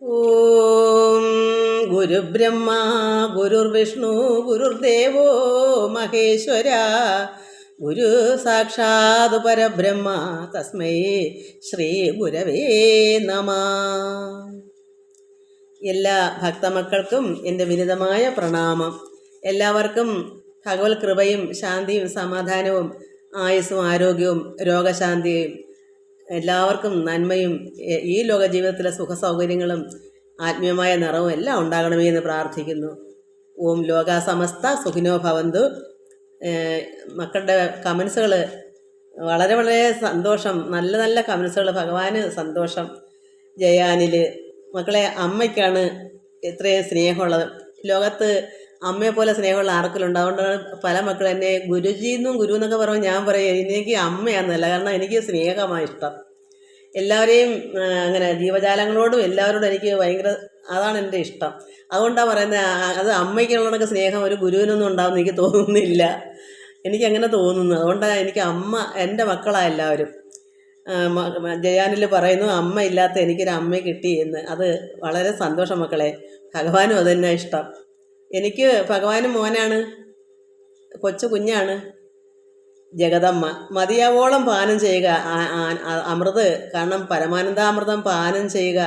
ഓം ഗുരുബ്രഹ്മ ഗുരുർവിഷ്ണു ഗുരുർദേവോ മഹേശ്വര ഗുരു സാക്ഷാത് പരബ്രഹ്മ തസ്മൈ ശ്രീ ഗുരവേ നമ. എല്ലാ ഭക്തമക്കൾക്കും എൻ്റെ വിനിതമായ പ്രണാമം. എല്ലാവർക്കും ഭഗവത് കൃപയും ശാന്തിയും സമാധാനവും ആയുസ്സും ആരോഗ്യവും രോഗശാന്തിയും എല്ലാവർക്കും നന്മയും ഈ ലോക ജീവിതത്തിലെ സുഖസൗകര്യങ്ങളും ആത്മീയമായ നിറവും എല്ലാം ഉണ്ടാകണമേ എന്ന് പ്രാർത്ഥിക്കുന്നു. ഓം ലോകാ സമസ്ത സുഖിനോ ഭവന്തു. മക്കളുടെ കമൻസുകൾ വളരെ വളരെ സന്തോഷം. നല്ല നല്ല കമൻസുകൾ. ഭഗവാന് സന്തോഷം. ജയാനിൽ മക്കളെ, അമ്മയ്ക്കാണ് ഇത്രയും സ്നേഹമുള്ളത്. ലോകത്ത് അമ്മയെ പോലെ സ്നേഹമുള്ള ആർക്കെങ്കിലും അതുകൊണ്ടാണ് പല മക്കളും എന്നെ ഗുരുജി എന്നും ഗുരു എന്നൊക്കെ പറയുമ്പോൾ ഞാൻ പറയും എനിക്ക് അമ്മയാണെന്നല്ല, കാരണം എനിക്ക് സ്നേഹമാണ് ഇഷ്ടം. എല്ലാവരെയും അങ്ങനെ ജീവജാലങ്ങളോടും എല്ലാവരോടും എനിക്ക് ഭയങ്കര അതാണ് എൻ്റെ ഇഷ്ടം. അതുകൊണ്ടാണ് പറയുന്നത്. അത് അമ്മയ്ക്കുള്ളതൊക്കെ സ്നേഹം ഒരു ഗുരുവിനൊന്നും ഉണ്ടാകുമെന്ന് എനിക്ക് തോന്നുന്നില്ല. എനിക്കങ്ങനെ തോന്നുന്നു. അതുകൊണ്ടാണ് എനിക്ക് അമ്മ എൻ്റെ മക്കളാണ് എല്ലാവരും. ജയാനിൽ പറയുന്നു അമ്മ ഇല്ലാത്ത എനിക്കൊരു അമ്മയെ കിട്ടി എന്ന്. അത് വളരെ സന്തോഷം മക്കളെ. ഭഗവാനും അത് തന്നെ ഇഷ്ടം. എനിക്ക് ഭഗവാനും മോനാണ്, കൊച്ചു കുഞ്ഞാണ് ജഗദമ്മ. മതിയാവോളം പാനം ചെയ്യുക അമൃത്, കാരണം പരമാനന്ദാമൃതം പാനം ചെയ്യുക.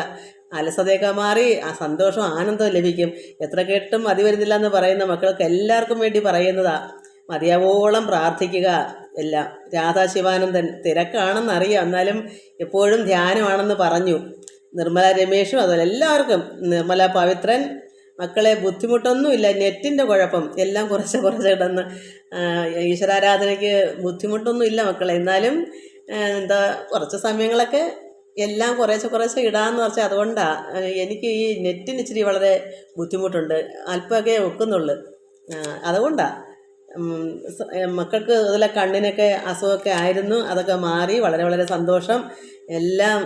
അലസതയൊക്കെ മാറി ആ സന്തോഷവും ആനന്ദവും ലഭിക്കും. എത്ര കേട്ടും മതി വരുന്നില്ല എന്ന് പറയുന്ന മക്കൾക്ക് എല്ലാവർക്കും വേണ്ടി പറയുന്നതാ. മതിയാവോളം പ്രാർത്ഥിക്കുക. എല്ലാം രാധാ ശിവാനന്ദൻ തിരക്കാണെന്നറിയാം, എന്നാലും എപ്പോഴും ധ്യാനമാണെന്ന് പറഞ്ഞു. നിർമ്മല രമേഷും അതുപോലെ എല്ലാവർക്കും. നിർമ്മല പവിത്രൻ, മക്കളെ ബുദ്ധിമുട്ടൊന്നുമില്ല. നെറ്റിൻ്റെ കുഴപ്പം എല്ലാം കുറച്ച് കിടന്ന് ഈശ്വരാരാധനയ്ക്ക് ബുദ്ധിമുട്ടൊന്നും ഇല്ല മക്കളെ. എന്നാലും എന്താ കുറച്ച് സമയങ്ങളൊക്കെ എല്ലാം കുറേശ്ശെ ഇടാമെന്ന് പറഞ്ഞാൽ അതുകൊണ്ടാണ് എനിക്ക് ഈ നെറ്റിന് ഇച്ചിരി വളരെ ബുദ്ധിമുട്ടുണ്ട്. അല്പമൊക്കെ ഒക്കുന്നുള്ളു. അതുകൊണ്ടാണ് മക്കൾക്ക് അതുപോലെ കണ്ണിനൊക്കെ അസുഖമൊക്കെ ആയിരുന്നു. അതൊക്കെ മാറി. വളരെ വളരെ സന്തോഷം. എല്ലാം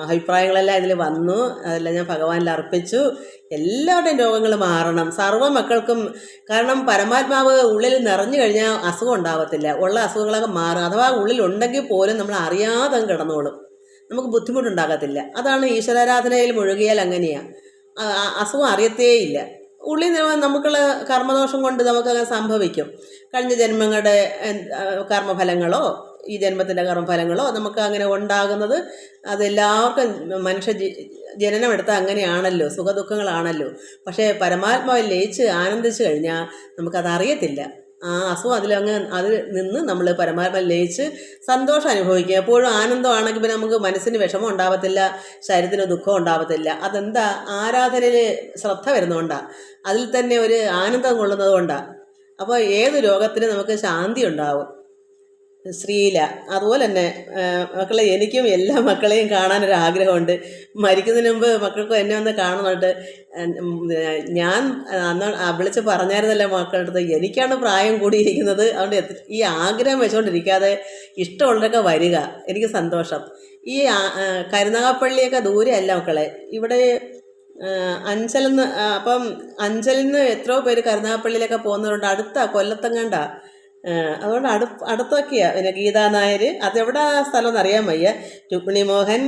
അഭിപ്രായങ്ങളെല്ലാം ഇതിൽ വന്നു. അതെല്ലാം ഞാൻ ഭഗവാനിൽ അർപ്പിച്ചു. എല്ലാവരുടെയും രോഗങ്ങൾ മാറണം, സർവ്വ മക്കൾക്കും. കാരണം പരമാത്മാവ് ഉള്ളിൽ നിറഞ്ഞു കഴിഞ്ഞാൽ അസുഖം ഉണ്ടാവത്തില്ല. ഉള്ള അസുഖങ്ങളൊക്കെ മാറും. അഥവാ ഉള്ളിലുണ്ടെങ്കിൽ പോലും നമ്മൾ അറിയാതെ അങ്ങ് കിടന്നോളും. നമുക്ക് ബുദ്ധിമുട്ടുണ്ടാകത്തില്ല. അതാണ് ഈശ്വരാരാധനയിൽ മുഴുകിയാൽ അങ്ങനെയാണ്. അസുഖം അറിയത്തേയില്ല. ഉള്ളിൽ നമുക്കുള്ള കർമ്മദോഷം കൊണ്ട് നമുക്കങ്ങനെ സംഭവിക്കും. കഴിഞ്ഞ ജന്മങ്ങളുടെ കർമ്മഫലങ്ങളോ ഈ ജന്മത്തിൻ്റെ കർമ്മഫലങ്ങളോ നമുക്ക് അങ്ങനെ ഉണ്ടാകുന്നത് അതെല്ലാവർക്കും മനുഷ്യ ജനനമെടുത്താൽ അങ്ങനെയാണല്ലോ, സുഖദുഃഖങ്ങളാണല്ലോ. പക്ഷേ പരമാത്മാവിൽ ലയിച്ച് ആനന്ദിച്ചു കഴിഞ്ഞാൽ നമുക്കതറിയത്തില്ല. ആ അസുഖം അതിൽ നിന്ന് നമ്മൾ പരമാത്മാവിൽ ലയിച്ച് സന്തോഷം അനുഭവിക്കുക. എപ്പോഴും ആനന്ദമാണെങ്കിൽ പിന്നെ നമുക്ക് മനസ്സിന് വിഷമം ഉണ്ടാവത്തില്ല, ശരീരത്തിന് ദുഃഖം ഉണ്ടാവത്തില്ല. അതെന്താ? ആരാധനയിൽ ശ്രദ്ധ വരുന്നതുകൊണ്ടാണ്, അതിൽ തന്നെ ഒരു ആനന്ദം കൊള്ളുന്നത് കൊണ്ടാണ്. അപ്പോൾ ഏത് രോഗത്തിനും നമുക്ക് ശാന്തി ഉണ്ടാവും. ശ്രീല അതുപോലെ തന്നെ മക്കളെ, എനിക്കും എല്ലാ മക്കളെയും കാണാനൊരാഗ്രഹമുണ്ട്. മരിക്കുന്നതിന് മുമ്പ് മക്കൾക്കും എന്നെ ഒന്ന് കാണുന്നുണ്ട്. ഞാൻ അന്ന് വിളിച്ച് പറഞ്ഞായിരുന്നല്ലോ മക്കളുടെ അടുത്ത്, എനിക്കാണ് പ്രായം കൂടിയിരിക്കുന്നത്. അതുകൊണ്ട് ഈ ആഗ്രഹം വെച്ചുകൊണ്ടിരിക്കാതെ ഇഷ്ടമുള്ളവരൊക്കെ വരിക, എനിക്ക് സന്തോഷം. ഈ കരുനാഗപ്പള്ളിയൊക്കെ ദൂരെയല്ല മക്കളെ, ഇവിടെ അഞ്ചലെന്ന്. അപ്പം അഞ്ചലിൽ നിന്ന് എത്രയോ പേര് കരുനാഗപ്പള്ളിയിലൊക്കെ പോകുന്നവരുണ്ട്. അടുത്ത കൊല്ലത്തങ്ങണ്ട. അതുകൊണ്ട് അടുത്തൊക്കെയാണ്. പിന്നെ ഗീതാ നായർ, അതെവിടെ സ്ഥലം എന്നറിയാൻ വയ്യ. രുക്മിണി മോഹൻ,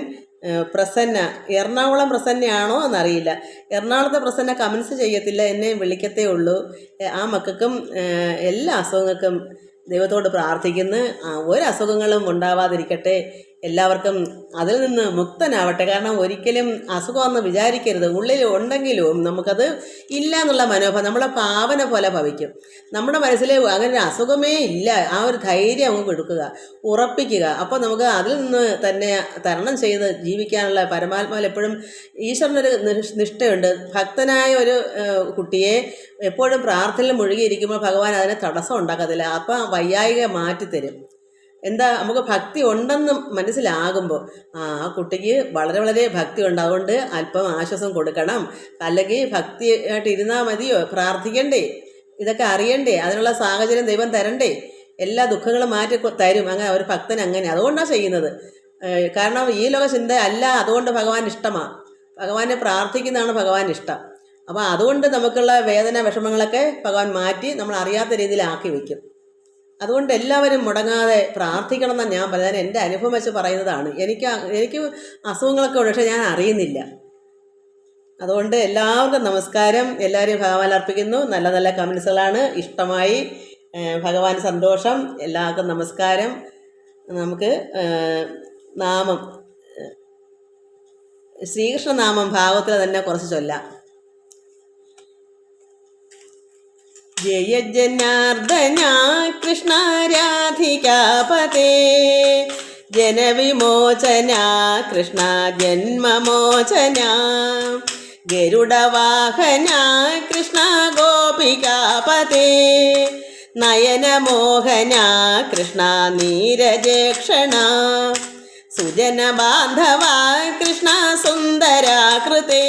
പ്രസന്ന, എറണാകുളം പ്രസന്നയാണോ എന്നറിയില്ല. എറണാകുളത്തെ പ്രസന്ന കമൻസ് ചെയ്യത്തില്ല, എന്നെ വിളിക്കത്തേ ഉള്ളൂ. ആ മക്കൾക്കും എല്ലാ അസുഖങ്ങൾക്കും ദൈവത്തോട് പ്രാർത്ഥിക്കുന്നു. ഒരു അസുഖങ്ങളും ഉണ്ടാവാതിരിക്കട്ടെ. എല്ലാവർക്കും അതിൽ നിന്ന് മുക്തനാവട്ടെ. കാരണം ഒരിക്കലും അസുഖമെന്ന് വിചാരിക്കരുത്. ഉള്ളിൽ ഉണ്ടെങ്കിലും നമുക്കത് ഇല്ല എന്നുള്ള മനോഭാവം നമ്മളെ പാവന പോലെ ഭവിക്കും. നമ്മുടെ മനസ്സിൽ അങ്ങനെ ഒരു അസുഖമേ ഇല്ല, ആ ഒരു ധൈര്യം അങ്ങ് കൊടുക്കുക, ഉറപ്പിക്കുക. അപ്പോൾ നമുക്ക് അതിൽ നിന്ന് തന്നെ തരണം ചെയ്ത് ജീവിക്കാനുള്ള പരമാത്മാവിൽ എപ്പോഴും ഈശ്വരനൊരു നിഷ്ഠയുണ്ട്. ഭക്തനായ ഒരു കുട്ടിയെ എപ്പോഴും പ്രാർത്ഥനയിൽ മുഴുകിയിരിക്കുമ്പോൾ ഭഗവാൻ അതിനെ തടസ്സം ഉണ്ടാക്കത്തില്ല. അപ്പം വയ്യായിക മാറ്റിത്തരും. എന്താ? നമുക്ക് ഭക്തി ഉണ്ടെന്ന് മനസ്സിലാകുമ്പോൾ ആ കുട്ടിക്ക് വളരെ വളരെ ഭക്തി ഉണ്ട്. അതുകൊണ്ട് അല്പം ആശ്വാസം കൊടുക്കണം. അല്ലെങ്കിൽ ഭക്തിയായിട്ട് ഇരുന്നാൽ മതിയോ? പ്രാർത്ഥിക്കണ്ടേ? ഇതൊക്കെ അറിയണ്ടേ? അതിനുള്ള സാഹചര്യം ദൈവം തരണ്ടേ? എല്ലാ ദുഃഖങ്ങളും മാറ്റി തരും. അങ്ങനെ ഒരു ഭക്തൻ അങ്ങനെ അതുകൊണ്ടാണ് ചെയ്യുന്നത്. കാരണം ഈ ലോക ചിന്ത അല്ല. അതുകൊണ്ട് ഭഗവാൻ ഇഷ്ടമാണ്. ഭഗവാനെ പ്രാർത്ഥിക്കുന്നതാണ് ഭഗവാൻ ഇഷ്ടം. അപ്പോൾ അതുകൊണ്ട് നമുക്കുള്ള വേദന വിഷമങ്ങളൊക്കെ ഭഗവാൻ മാറ്റി നമ്മൾ അറിയാത്ത രീതിയിലാക്കി വയ്ക്കും. അതുകൊണ്ട് എല്ലാവരും മുടങ്ങാതെ പ്രാർത്ഥിക്കണം എന്നാണ് ഞാൻ പറയുന്നത്. എൻ്റെ അനുഭവം വെച്ച് പറയുന്നതാണ്. എനിക്ക് അസുഖങ്ങളൊക്കെ ഉണ്ട്, പക്ഷേ ഞാൻ അറിയുന്നില്ല. അതുകൊണ്ട് എല്ലാവർക്കും നമസ്കാരം. എല്ലാവരെയും ഭഗവാൻ അർപ്പിക്കുന്നു. നല്ല നല്ല കമൻസുകളാണ്, ഇഷ്ടമായി, ഭഗവാൻ സന്തോഷം. എല്ലാവർക്കും നമസ്കാരം. നമുക്ക് നാമം, ശ്രീകൃഷ്ണനാമം ഭാഗവത്തിൽ തന്നെ കുറച്ച് ചൊല്ലാം. ജയ ജനാർദ്ദന കൃഷ്ണ രാധികാപതേ, ജനവിമോചന കൃഷ്ണ ജന്മമോചന, ഗരുഡവാഹന കൃഷ്ണ ഗോപികാപതേ, നയനമോഹന കൃഷ്ണ നീരജേക്ഷണ, സുജനബാന്ധവ കൃഷ്ണ സുന്ദരാകൃതേ,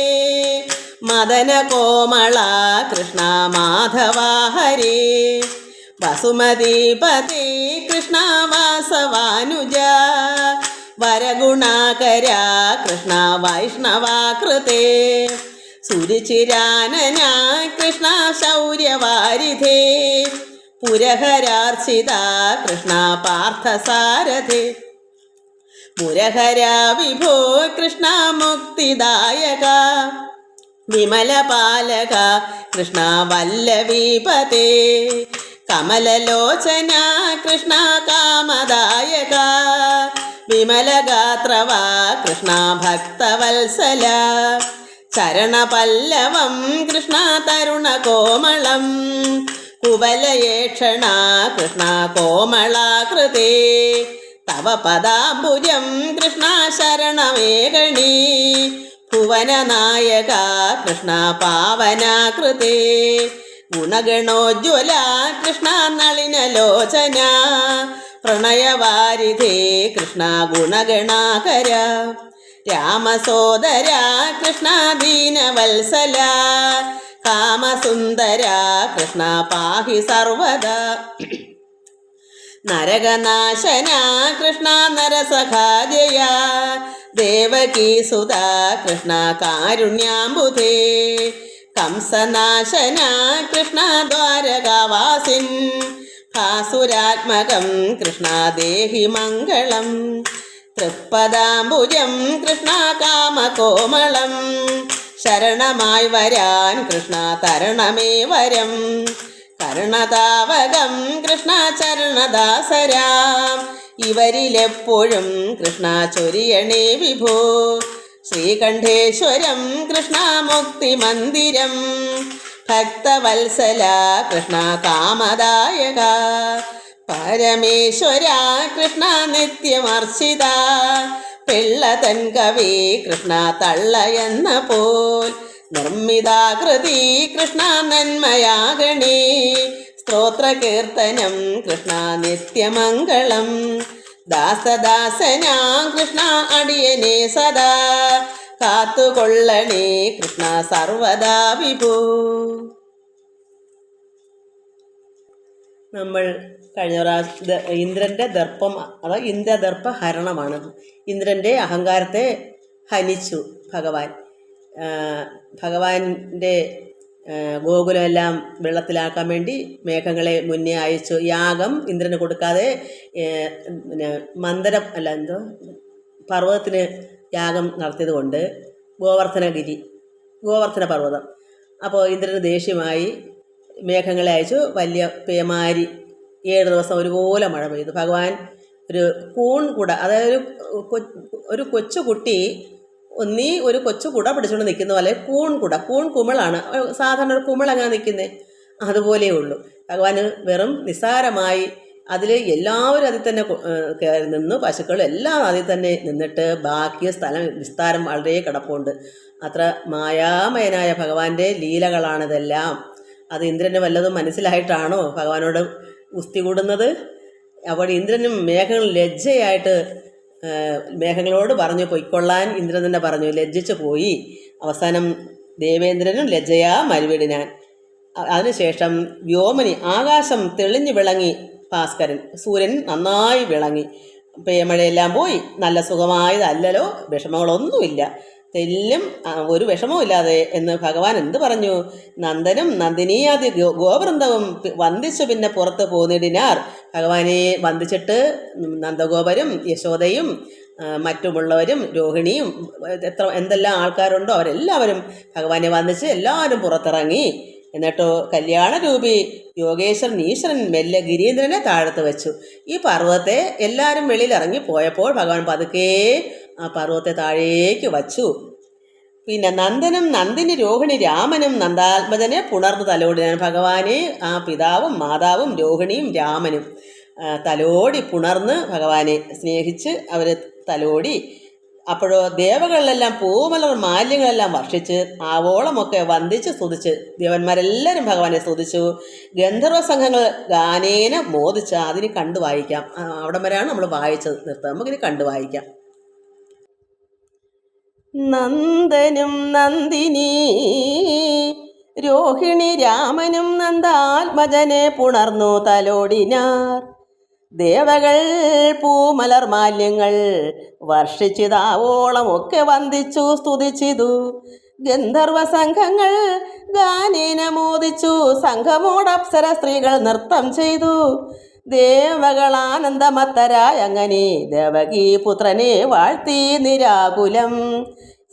മദനകോമള കൃഷ്ണ മാധവ ഹരേ, വസുമതീപതേ കൃഷ്ണ വാസവാനുജ, വരഗുണാകര കൃഷ്ണ വൈഷ്ണവാകൃതേ, സുരുചിരാനന കൃഷ്ണ ശൗര്യവാരിധേ, പുരഹരാർച്ചിത കൃഷ്ണ പാർത്ഥസാരഥേ, മുരഹര വിഭോ കൃഷ്ണ മുക്തിദായക, വിമലപാലക കൃഷ്ണ വല്ലവീപതേ, കമലലോചന കൃഷ്ണ കാമദായക, വിമലഗാത്രവ കൃഷ്ണ ഭക്തവത്സല, ചരണപല്ലവം കൃഷ്ണ തരുണകോമളം, കുവലയേക്ഷണ കൃഷ്ണ കോമളാകൃതേ, തവ പദാംബുജം കൃഷ്ണ ശരണമേകണീ, ഭുവനനായക കൃഷ്ണ പാവനാകൃതേ, ഗുണഗണോജ്വല കൃഷ്ണ നളിനലോചന, പ്രണയവാരിധേ കൃഷ്ണ ഗുണഗണാകര, രാമസോദര കൃഷ്ണ ദീനവത്സല, കാമസുന്ദര കൃഷ്ണ പാഹി സർവദാ, നരകനാശന കൃഷ്ണ നരസഖാജയ, ദേവകീസുത കൃഷ്ണ കാരുണ്യാംബുധേ, കംസനാശന കൃഷ്ണ ദ്വാരകാവാസിൻ, ഭാസുരാത്മകം കൃഷ്ണ ദേഹി മംഗളം, തൃപ്പദാംബുജം കൃഷ്ണ കാമകോമളം, ശരണമായി വരാൻ കൃഷ്ണ തരണമേ വരം, കരുണതാവകം കൃഷ്ണ ചരണദാസരാം, ഇവരിലെപ്പോഴും കൃഷ്ണ ചൊരിയണേ വിഭോ, ശ്രീകണ്ഠേശ്വരം കൃഷ്ണ മുക്തിമന്ദിരം, ഭക്തവത്സല കൃഷ്ണ കാമദായക, പരമേശ്വര കൃഷ്ണ നിത്യമർച്ചിത, പിള്ളതൻ കവി കൃഷ്ണ തള്ളയെന്ന പോൽ, നിർമ്മിതാകൃതി കൃഷ്ണ നന്മയാകണേ, സ്തോത്രകീർത്തനം കൃഷ്ണ നിത്യമംഗളം, ദാസദാസന കൃഷ്ണ അടിയനെ സദാ, കാത്തുകൊള്ളണേ കൃഷ്ണ സർവദാ വിഭോ. നമ്മൾ കഴിഞ്ഞ പ്രാവശ്യം ഇന്ദ്രൻ്റെ ദർപ്പം, അതായത് ഇന്ദ്രദർപ്പ ഹരണമാണ്. ഇന്ദ്രൻ്റെ അഹങ്കാരത്തെ ഹനിച്ചു ഭഗവാന്റെ ഗോകുലമെല്ലാം വെള്ളത്തിലാക്കാൻ വേണ്ടി മേഘങ്ങളെ മുന്നേ അയച്ചു. യാഗം ഇന്ദ്രന് കൊടുക്കാതെ പിന്നെ പർവ്വതത്തിന് യാഗം നടത്തിയത് കൊണ്ട് ഗോവർദ്ധന പർവ്വതം. അപ്പോൾ ഇന്ദ്രന് ദേഷ്യമായി മേഘങ്ങളെ അയച്ചു. വലിയ പേമാരി 7 ദിവസം ഒരുപോലെ മഴ പെയ്തു. ഭഗവാൻ ഒരു കൂൺ കുട, അതായത് ഒരു കൊച്ചുകുട്ടി ഒരു കൊച്ചു കുട പിടിച്ചുകൊണ്ട് നിൽക്കുന്ന പോലെ കൂൺ കുമിളാണ്. സാധാരണ ഒരു കുമിൾ അങ്ങനെ നിൽക്കുന്നത്, അതുപോലേ ഉള്ളൂ. ഭഗവാന് വെറും നിസ്സാരമായി അതിൽ എല്ലാവരും അതിൽ തന്നെ കയറി നിന്നു. പശുക്കളും എല്ലാം അതിൽ തന്നെ നിന്നിട്ട് ബാക്കി വിസ്താരം വളരെ കിടപ്പുണ്ട്. അത്ര മായാമയനായ ഭഗവാന്റെ ലീലകളാണിതെല്ലാം. അത് ഇന്ദ്രന് വല്ലതും മനസ്സിലായിട്ടാണോ ഭഗവാനോട് ഗുസ്തി കൂടുന്നത്? അപ്പോൾ ഇന്ദ്രനും മേഘങ്ങൾ ലജ്ജയായിട്ട് മേഘങ്ങളോട് പറഞ്ഞു പൊയ്ക്കൊള്ളാൻ ഇന്ദ്രൻ തന്നെ പറഞ്ഞു. ലജ്ജിച്ചു പോയി. അവസാനം ദേവേന്ദ്രനും ലജ്ജയാ മരുവിടിനാൻ. അതിനുശേഷം വ്യോമനി ആകാശം തെളിഞ്ഞു വിളങ്ങി. ഭാസ്കരൻ സൂര്യൻ നന്നായി വിളങ്ങി. പേമഴയെല്ലാം പോയി. നല്ല സുഖമായതല്ലല്ലോ, വിഷമങ്ങളൊന്നുമില്ല, തെല്ലും ഒരു വിഷമവും ഇല്ലാതെ എന്ന് ഭഗവാൻ എന്ത് പറഞ്ഞു? നന്ദനും നന്ദിനിയാദി ഗോവൃന്ദവും വന്ദിച്ചു പിന്നെ പുറത്ത് പോന്നിടിനാർ. ഭഗവാനെ വന്ദിച്ചിട്ട് നന്ദഗോപരും യശോദയും മറ്റുമുള്ളവരും രോഹിണിയും എന്തെല്ലാം ആൾക്കാരുണ്ടോ അവരെല്ലാവരും ഭഗവാനെ വന്ദിച്ച് എല്ലാവരും പുറത്തിറങ്ങി. എന്നിട്ടോ കല്യാണരൂപി യോഗേശ്വരൻ ഈശ്വരൻ മെല്ലെ ഗിരീന്ദ്രനെ താഴത്ത് വെച്ചു. ഈ പർവ്വതത്തെ എല്ലാവരും വെളിയിൽ ഇറങ്ങി പോയപ്പോൾ ഭഗവാൻ പതുക്കെ ആ പർവ്വതത്തെ താഴേക്ക് വച്ചു. പിന്നെ നന്ദനും നന്ദിനി രോഹിണി രാമനും നന്ദാത്മജനെ പുണർന്ന് തലോടിനാൻ. ഭഗവാനെ ആ പിതാവും മാതാവും രോഹിണിയും രാമനും തലോടി പുണർന്ന് ഭഗവാനെ സ്നേഹിച്ച് അവർ തലോടി. അപ്പോഴോ ദേവകളിലെല്ലാം പൂമലർ മാല്യങ്ങളെല്ലാം വർഷിച്ച് ആവോളമൊക്കെ വന്ദിച്ച് സ്തുതിച്ച് ദേവന്മാരെല്ലാവരും ഭഗവാനെ സ്തുതിച്ചു. ഗന്ധർവ സംഘങ്ങൾ ഗാനേന മോദിച്ച് അതിന് കണ്ടു വായിക്കാം. അവിടം വരെയാണ് നമ്മൾ വായിച്ചത്. നിർത്താം, നമുക്കിനി കണ്ടു വായിക്കാം. നന്ദനും നന്ദിനി രോഹിണി രാമനും നന്ദാത്മജനെ പുണർന്നു തലോടിനാർ. ദേവകൾ പൂമലർ മാല്യങ്ങൾ വർഷിച്ചിതാവോളമൊക്കെ വന്ദിച്ചു സ്തുതിച്ചിതു. ഗന്ധർവ സംഘങ്ങൾ ഗാനേന മോദിച്ചു. സംഘമോടപ്സര സ്ത്രീകൾ നൃത്തം ചെയ്തു. ദേവകളാനന്ദമത്തരായ അങ്ങനെ ദേവകീ പുത്രനെ വാഴ്ത്തി നിരാകുലം.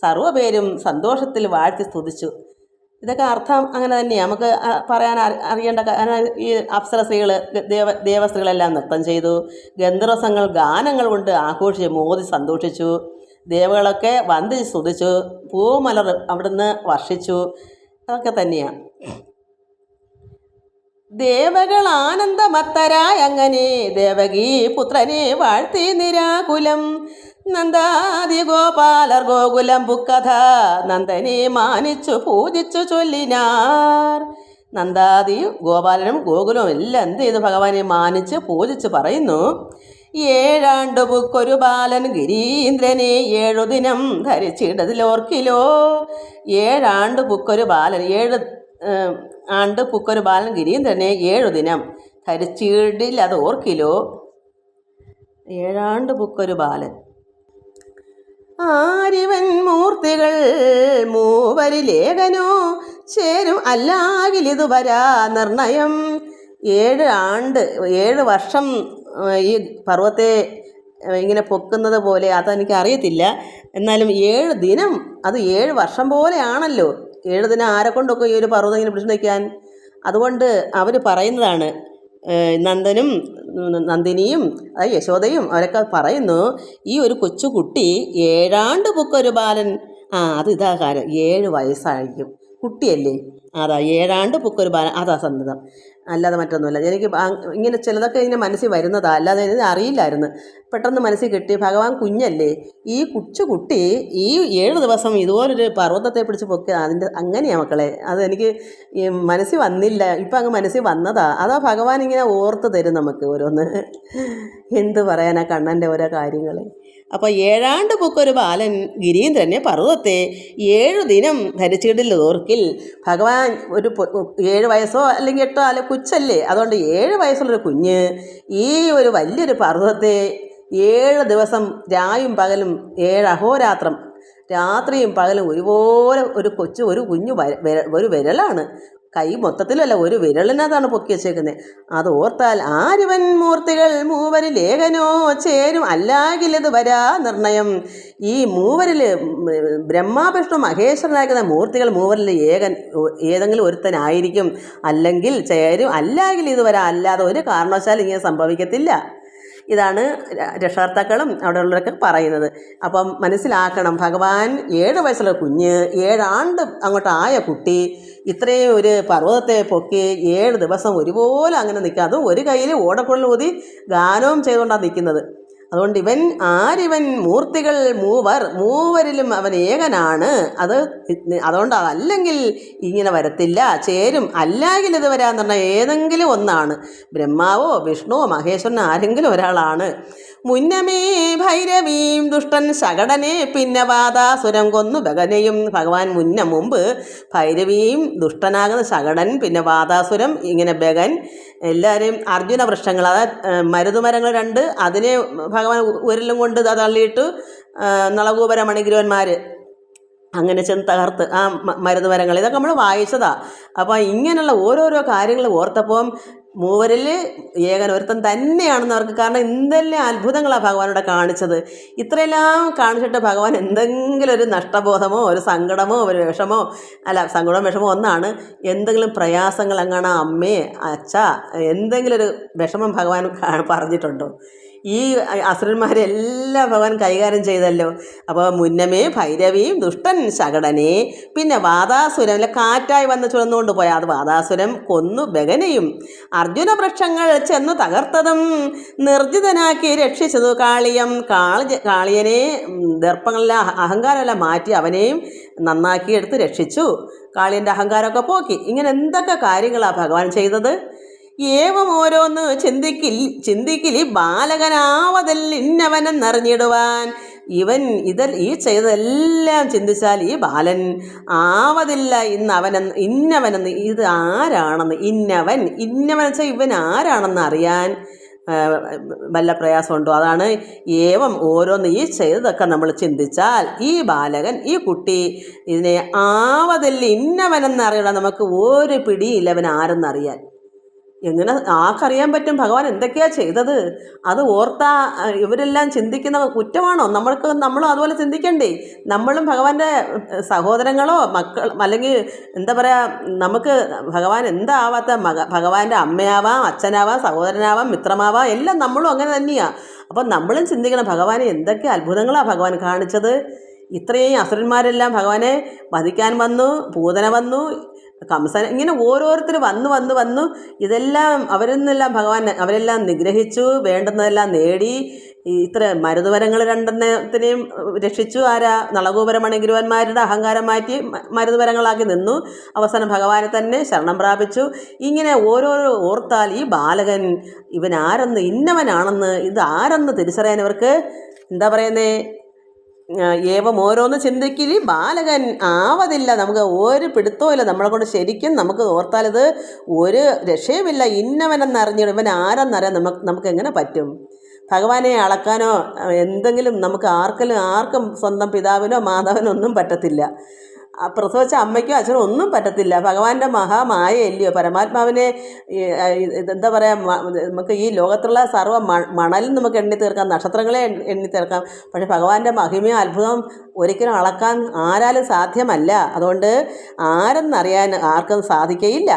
സർവ്വപേരും സന്തോഷത്തിൽ വാഴ്ത്തി സ്തുതിച്ചു. ഇതൊക്കെ അർത്ഥം അങ്ങനെ തന്നെയാണ്. നമുക്ക് പറയാൻ അറിയേണ്ട. ഈ അപ്സര സ്ത്രീകൾ ദേവസ്ത്രീകളെല്ലാം നൃത്തം ചെയ്തു. ഗന്ധർവസംഘങ്ങൾ ഗാനങ്ങൾ കൊണ്ട് ആഘോഷിച്ച് മോദി സന്തോഷിച്ചു. ദേവകളൊക്കെ വന്ദിച്ച് സ്തുതിച്ചു. പൂമലർ അവിടുന്ന് വർഷിച്ചു. അതൊക്കെ തന്നെയാണ്. ദേവകൾ ആനന്ദമത്തരായ അങ്ങനെ ദേവകീ പുത്രനെ വാഴ്ത്തി നിരാകുലം. നന്ദാദി ഗോപാലർ ഗോകുലം പുക്കഥ നന്ദനെ മാനിച്ചു പൂജിച്ചു ചൊല്ലിനാർ. നന്ദാദി ഗോപാലനും ഗോകുലവും എല്ലാം എന്ത് ചെയ്തു? ഭഗവാനെ മാനിച്ച് പൂജിച്ച് പറയുന്നു. 7 ആണ്ടു പുക്കൊരു ബാലൻ ഗിരീന്ദ്രനെ 7 ദിനം ധരിച്ചിടതിലോർക്കിലോ. 7 ആണ്ടു പുക്കൊരു ബാലൻ 7 ആണ്ട് പുക്കൊരു ബാലൻ ഗിരീന്ദ്രനെ 7 ദിനം ധരിച്ചിടിൽ അത് ഓർക്കിലോ. 7 ആണ്ട് പുക്കൊരു ബാലൻ. ആരിവൻ മൂർത്തികൾ മൂവരിലേഖനോ ചേരും അല്ലാകിലിതു വരാ നിർണയം. 7 ആണ്ട് 7 വർഷം ഈ പർവ്വത്തെ ഇങ്ങനെ പൊക്കുന്നത് പോലെ അതെനിക്ക് അറിയത്തില്ല. എന്നാലും 7 ദിനം അത് 7 വർഷം പോലെയാണല്ലോ. 7 ദിനം ആരെ കൊണ്ടൊക്കെ ഈ ഒരു പർവ്വതം ഇങ്ങനെ പിടിച്ചു നിൽക്കാൻ. അതുകൊണ്ട് അവർ പറയുന്നതാണ്. നന്ദനും നന്ദിനിയും യശോദയും അവരൊക്കെ പറയുന്നു, ഈ ഒരു കൊച്ചുകുട്ടി 7 ആണ്ട് പുക്കൊരു ബാലൻ. അത് ഇതാ കാര്യം, 7 വയസ്സായിരിക്കും കുട്ടിയല്ലേ. അതാ 7 ആണ്ട് പുക്കൊരു ബാലൻ, അതാ സന്നദ്ധം, അല്ലാതെ മറ്റൊന്നുമില്ല. എനിക്ക് ഇങ്ങനെ ചിലതൊക്കെ ഇങ്ങനെ മനസ്സിൽ വരുന്നതാ, അല്ലാതെ ഇത് അറിയില്ലായിരുന്നു. പെട്ടെന്ന് മനസ്സിൽ കിട്ടി. ഭഗവാൻ കുഞ്ഞല്ലേ, ഈ കൊച്ചുകുട്ടി ഈ 7 ദിവസം ഇതുപോലൊരു പർവ്വതത്തെ പിടിച്ച് പൊക്കുക, അതിൻ്റെ അങ്ങനെയാണ് മക്കളെ. അതെനിക്ക് മനസ്സിൽ വന്നില്ല, ഇപ്പം അങ്ങ് മനസ്സിൽ വന്നതാ. അതാ ഭഗവാൻ ഇങ്ങനെ ഓർത്ത് തരും നമുക്ക് ഓരോന്ന്. എന്ത് പറയാനാ കണ്ണൻ്റെ ഓരോ കാര്യങ്ങൾ. അപ്പോൾ 7 ആണ്ട് പുക്കൊരു ബാലൻ ഗിരീന്ദ്രനെ പർവ്വതത്തെ 7 ദിനം ധരിച്ചിടിൽ ഓർക്കിൽ. ഭഗവാൻ ഒരു 7 വയസ്സോ അല്ലെങ്കിൽ 8 അല്ല കൊച്ചല്ലേ, അതുകൊണ്ട് 7 വയസ്സുള്ളൊരു കുഞ്ഞ് ഈ ഒരു വലിയൊരു പർവ്വതത്തെ 7 ദിവസം രായും പകലും 7 അഹോരാത്രം രാത്രിയും പകലും ഒരുപോലെ ഒരു കുഞ്ഞു ഒരു വിരലാണ്. കൈ മൊത്തത്തിലല്ല, ഒരു വിരലിനകത്താണ് പൊക്കി വെച്ചേക്കുന്നത്. അത് ഓർത്താൽ ആരിവൻ മൂർത്തികൾ മൂവരിൽ ഏകനോ ചേരും അല്ലാകിലത് വരാ നിർണയം. ഈ മൂവരിൽ ബ്രഹ്മ വിഷ്ണു മഹേശ്വരനായിരിക്കുന്ന മൂർത്തികൾ മൂവരിൽ ഏതെങ്കിലും ഒരുത്തനായിരിക്കും, അല്ലെങ്കിൽ ചേരും അല്ലാകിൽ ഇത് വരാ, അല്ലാതെ ഒരു കാരണവശാലും ഇങ്ങനെ സംഭവിക്കത്തില്ല. ഇതാണ് രക്ഷകർത്താക്കളും അവിടെ ഉള്ളവരൊക്കെ പറയുന്നത്. അപ്പം മനസ്സിലാക്കണം, ഭഗവാൻ 7 വയസ്സുള്ള കുഞ്ഞ് 7 ആണ്ട് അങ്ങോട്ടായ കുട്ടി ഇത്രയും ഒരു പർവ്വതത്തെ പൊക്കി 7 ദിവസം ഒരുപോലെ അങ്ങനെ നിൽക്കുക. അതും ഒരു കയ്യിൽ ഓടക്കുഴൽ ഊതി ഗാനവും ചെയ്തുകൊണ്ടാണ് നിൽക്കുന്നത്. അതുകൊണ്ട് ആരിവൻ മൂർത്തികൾ മൂവരിലും അവൻ ഏകനാണ്. അതുകൊണ്ട് അല്ലെങ്കിൽ ഇങ്ങനെ വരത്തില്ല, ചേരും അല്ലാങ്കിൽ ഇത് വരാന്ന് പറഞ്ഞാൽ ഏതെങ്കിലും ഒന്നാണ്. ബ്രഹ്മാവോ വിഷ്ണുവോ മഹേശ്വരനോ ആരെങ്കിലും ഒരാളാണ്. മുന്നമേ ഭൈരവീം ദുഷ്ടൻ ശകടനെ പിന്നെ വാതാസുരം കൊന്നു ബഗനെയും. ഭഗവാൻ മുമ്പ് ഭൈരവിയും ദുഷ്ടനാകുന്ന ശകടൻ പിന്നെ വാതാസുരം ഇങ്ങനെ ബഗൻ എല്ലാവരെയും അർജുന വൃക്ഷങ്ങൾ, അതായത് മരുതുമരങ്ങൾ 2 അതിനെ ഭഗവാൻ ഉരലും കൊണ്ട് തള്ളിയിട്ട് നളകൂപര മണിഗ്രഹന്മാർ അങ്ങനെ ചെന്ന് തകർത്ത് ആ മരുതുമരങ്ങൾ. ഇതൊക്കെ നമ്മൾ വായിച്ചതാണ്. അപ്പോൾ ഇങ്ങനെയുള്ള ഓരോരോ കാര്യങ്ങൾ ഓർത്തപ്പം മൂവരിൽ ഏകൻ ഒരുത്തൻ തന്നെയാണെന്ന് അവർക്ക്. കാരണം എന്തെല്ലാം അത്ഭുതങ്ങളാണ് ഭഗവാനോട് കാണിച്ചത്. ഇത്രയെല്ലാം കാണിച്ചിട്ട് ഭഗവാൻ എന്തെങ്കിലും ഒരു നഷ്ടബോധമോ ഒരു സങ്കടമോ ഒരു വിഷമോ, അല്ല സങ്കടമോ വിഷമോ ഒന്നാണ്, എന്തെങ്കിലും പ്രയാസങ്ങൾ എങ്ങാണോ അമ്മേ അച്ഛ എന്തെങ്കിലും ഒരു വിഷമം ഭഗവാൻ പറഞ്ഞിട്ടുണ്ടോ? ഈ അസുരന്മാരെല്ലാം ഭഗവാൻ കൈകാര്യം ചെയ്തല്ലോ. അപ്പോൾ മുന്നമേ ഭൈരവിയും ദുഷ്ടൻ ശകടനെ, പിന്നെ വാതാസുരം അല്ല കാറ്റായി വന്ന് ചുഴന്നുകൊണ്ട് പോയ അത് വാതാസുരം കൊന്നു ബഗനയും അർജുന വൃക്ഷങ്ങൾ ചെന്നു തകർത്തതും നിർജിതനാക്കി രക്ഷിച്ചതു കാളിയം. കാളിയനെ ദർപ്പങ്ങളെല്ലാം അഹങ്കാരമെല്ലാം മാറ്റി അവനെയും നന്നാക്കി എടുത്ത് രക്ഷിച്ചു. കാളിയൻ്റെ അഹങ്കാരമൊക്കെ പോക്കി. ഇങ്ങനെ എന്തൊക്കെ കാര്യങ്ങളാണ് ഭഗവാൻ ചെയ്തത്. ഏവം ഓരോന്ന് ചിന്തിക്കിലി ബാലകനാവതല്ലിന്നവനെന്നറിഞ്ഞിടുവാൻ. ഇവൻ ഈ ചെയ്തതെല്ലാം ചിന്തിച്ചാൽ ഈ ബാലൻ ആവതില്ല ഇന്നവനെന്ന് ഇത് ആരാണെന്ന്, ഇന്നവൻ വെച്ചാൽ ഇവൻ ആരാണെന്ന് അറിയാൻ വല്ല പ്രയാസമുണ്ടോ? അതാണ് ഏവം ഓരോന്ന് ഈ ചെയ്തതൊക്കെ നമ്മൾ ചിന്തിച്ചാൽ ഈ ബാലകൻ ഈ കുട്ടി ഇതിനെ ആവതില്ല ഇന്നവനെന്നറിയണം. നമുക്ക് ഒരു പിടിയില്ല അവൻ ആരെന്നറിയാൻ. എങ്ങനെ ആർക്കറിയാൻ പറ്റും ഭഗവാൻ എന്തൊക്കെയാണ് ചെയ്തത്? അത് ഓർത്താ ഇവരെല്ലാം ചിന്തിക്കുന്ന കുറ്റമാണോ? നമ്മളും അതുപോലെ ചിന്തിക്കണ്ടേ? നമ്മളും ഭഗവാന്റെ സഹോദരങ്ങളോ അല്ലെങ്കിൽ എന്താ പറയുക, നമുക്ക് ഭഗവാൻ എന്താവാത്ത ഭഗവാന്റെ അമ്മയാവാം, അച്ഛനാവാം, സഹോദരനാവാം, മിത്രമാവാം, എല്ലാം നമ്മളും അങ്ങനെ തന്നെയാണ്. അപ്പം നമ്മളും ചിന്തിക്കണം ഭഗവാനെ എന്തൊക്കെ അത്ഭുതങ്ങളാണ് ഭഗവാൻ കാണിച്ചത്. ഇത്രയും അസുരന്മാരെല്ലാം ഭഗവാനെ വധിക്കാൻ വന്നു, പൂതന വന്നു, കംസൻ, ഇങ്ങനെ ഓരോരുത്തർ വന്നു ഇതെല്ലാം അവരെല്ലാം നിഗ്രഹിച്ചു, വേണ്ടുന്നതെല്ലാം നേടി. ഇത്ര മരുതുവരങ്ങൾ രണ്ടെണ്ണത്തിനെയും രക്ഷിച്ചു. ആരാ? നളകൂപരമണി ഗുരുവന്മാരുടെ അഹങ്കാരം മാറ്റി മരുതുവരങ്ങളാക്കി നിന്നു. അവസാനം ഭഗവാനെ തന്നെ ശരണം പ്രാപിച്ചു. ഇങ്ങനെ ഓരോരോ ഓർത്താൽ ഈ ബാലകൻ ഇവൻ ആരെന്ന്, ഇന്നവനാണെന്ന്, ഇത് ആരെന്ന് തിരിച്ചറിയാൻ ഇവർക്ക് എന്താ പറയുന്നേ? ഏവം ഓരോന്ന് ചിന്തിക്കിലി ബാലകൻ ആവതില്ല. നമുക്ക് ഒരു പിടുത്തവും ഇല്ല. നമ്മളെ കൊണ്ട് ശരിക്കും നമുക്ക് ഓർത്താൽ ഇത് ഒരു രക്ഷയുമില്ല. ഇന്നവനെന്നറിഞ്ഞിടും. ഇവൻ ആരെന്നറിയാൻ നമുക്ക് എങ്ങനെ പറ്റും? ഭഗവാനെ അളക്കാനോ എന്തെങ്കിലും നമുക്ക് ആർക്കും സ്വന്തം പിതാവിനോ മാതാവിനോ ഒന്നും പറ്റത്തില്ല. പ്രസവിച്ച അമ്മയ്ക്കോ അച്ഛനോ ഒന്നും പറ്റത്തില്ല. ഭഗവാന്റെ മഹാമായയല്ലയോ. പരമാത്മാവിനെ എന്താ പറയുക, നമുക്ക് ഈ ലോകത്തുള്ള സർവ്വ മണലും നമുക്ക് എണ്ണി തീർക്കാം, നക്ഷത്രങ്ങളെ എണ്ണി തീർക്കാം. പക്ഷെ ഭഗവാന്റെ മഹിമയും അത്ഭുതം ഒരിക്കലും അളക്കാൻ ആരാലും സാധ്യമല്ല. അതുകൊണ്ട് ആരെന്നറിയാൻ ആർക്കും സാധിക്കയില്ല.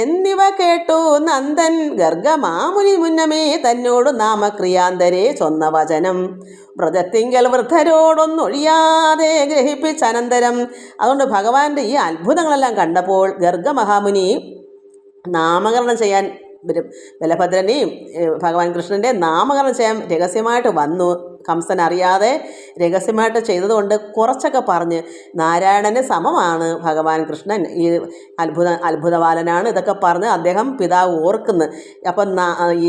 എന്നിവ കേട്ടു നന്ദൻ ഗർഗമാമുനി മുന്നമേ തന്നോട് നാമക്രിയാന്തരെ ചൊന്ന വചനം വ്രതത്തിങ്കൽ വൃദ്ധരോടൊന്നൊഴിയാതെ ഗ്രഹിപ്പിച്ചനന്തരം. അതുകൊണ്ട് ഭഗവാന്റെ ഈ അത്ഭുതങ്ങളെല്ലാം കണ്ടപ്പോൾ ഗർഗമഹാമുനി നാമകരണം ചെയ്യാൻ ബലഭദ്രനെയും ഭഗവാൻ കൃഷ്ണൻ്റെ നാമകരണം ചെയ്യാൻ രഹസ്യമായിട്ട് വന്നു. കംസൻ അറിയാതെ രഹസ്യമായിട്ട് ചെയ്തതുകൊണ്ട് കുറച്ചൊക്കെ പറഞ്ഞ് നാരായണന് സമമാണ് ഭഗവാൻ കൃഷ്ണൻ, ഈ അത്ഭുതബാലനാണ്, ഇതൊക്കെ പറഞ്ഞ് അദ്ദേഹം പിതാവ് ഓർക്കുന്നു. അപ്പം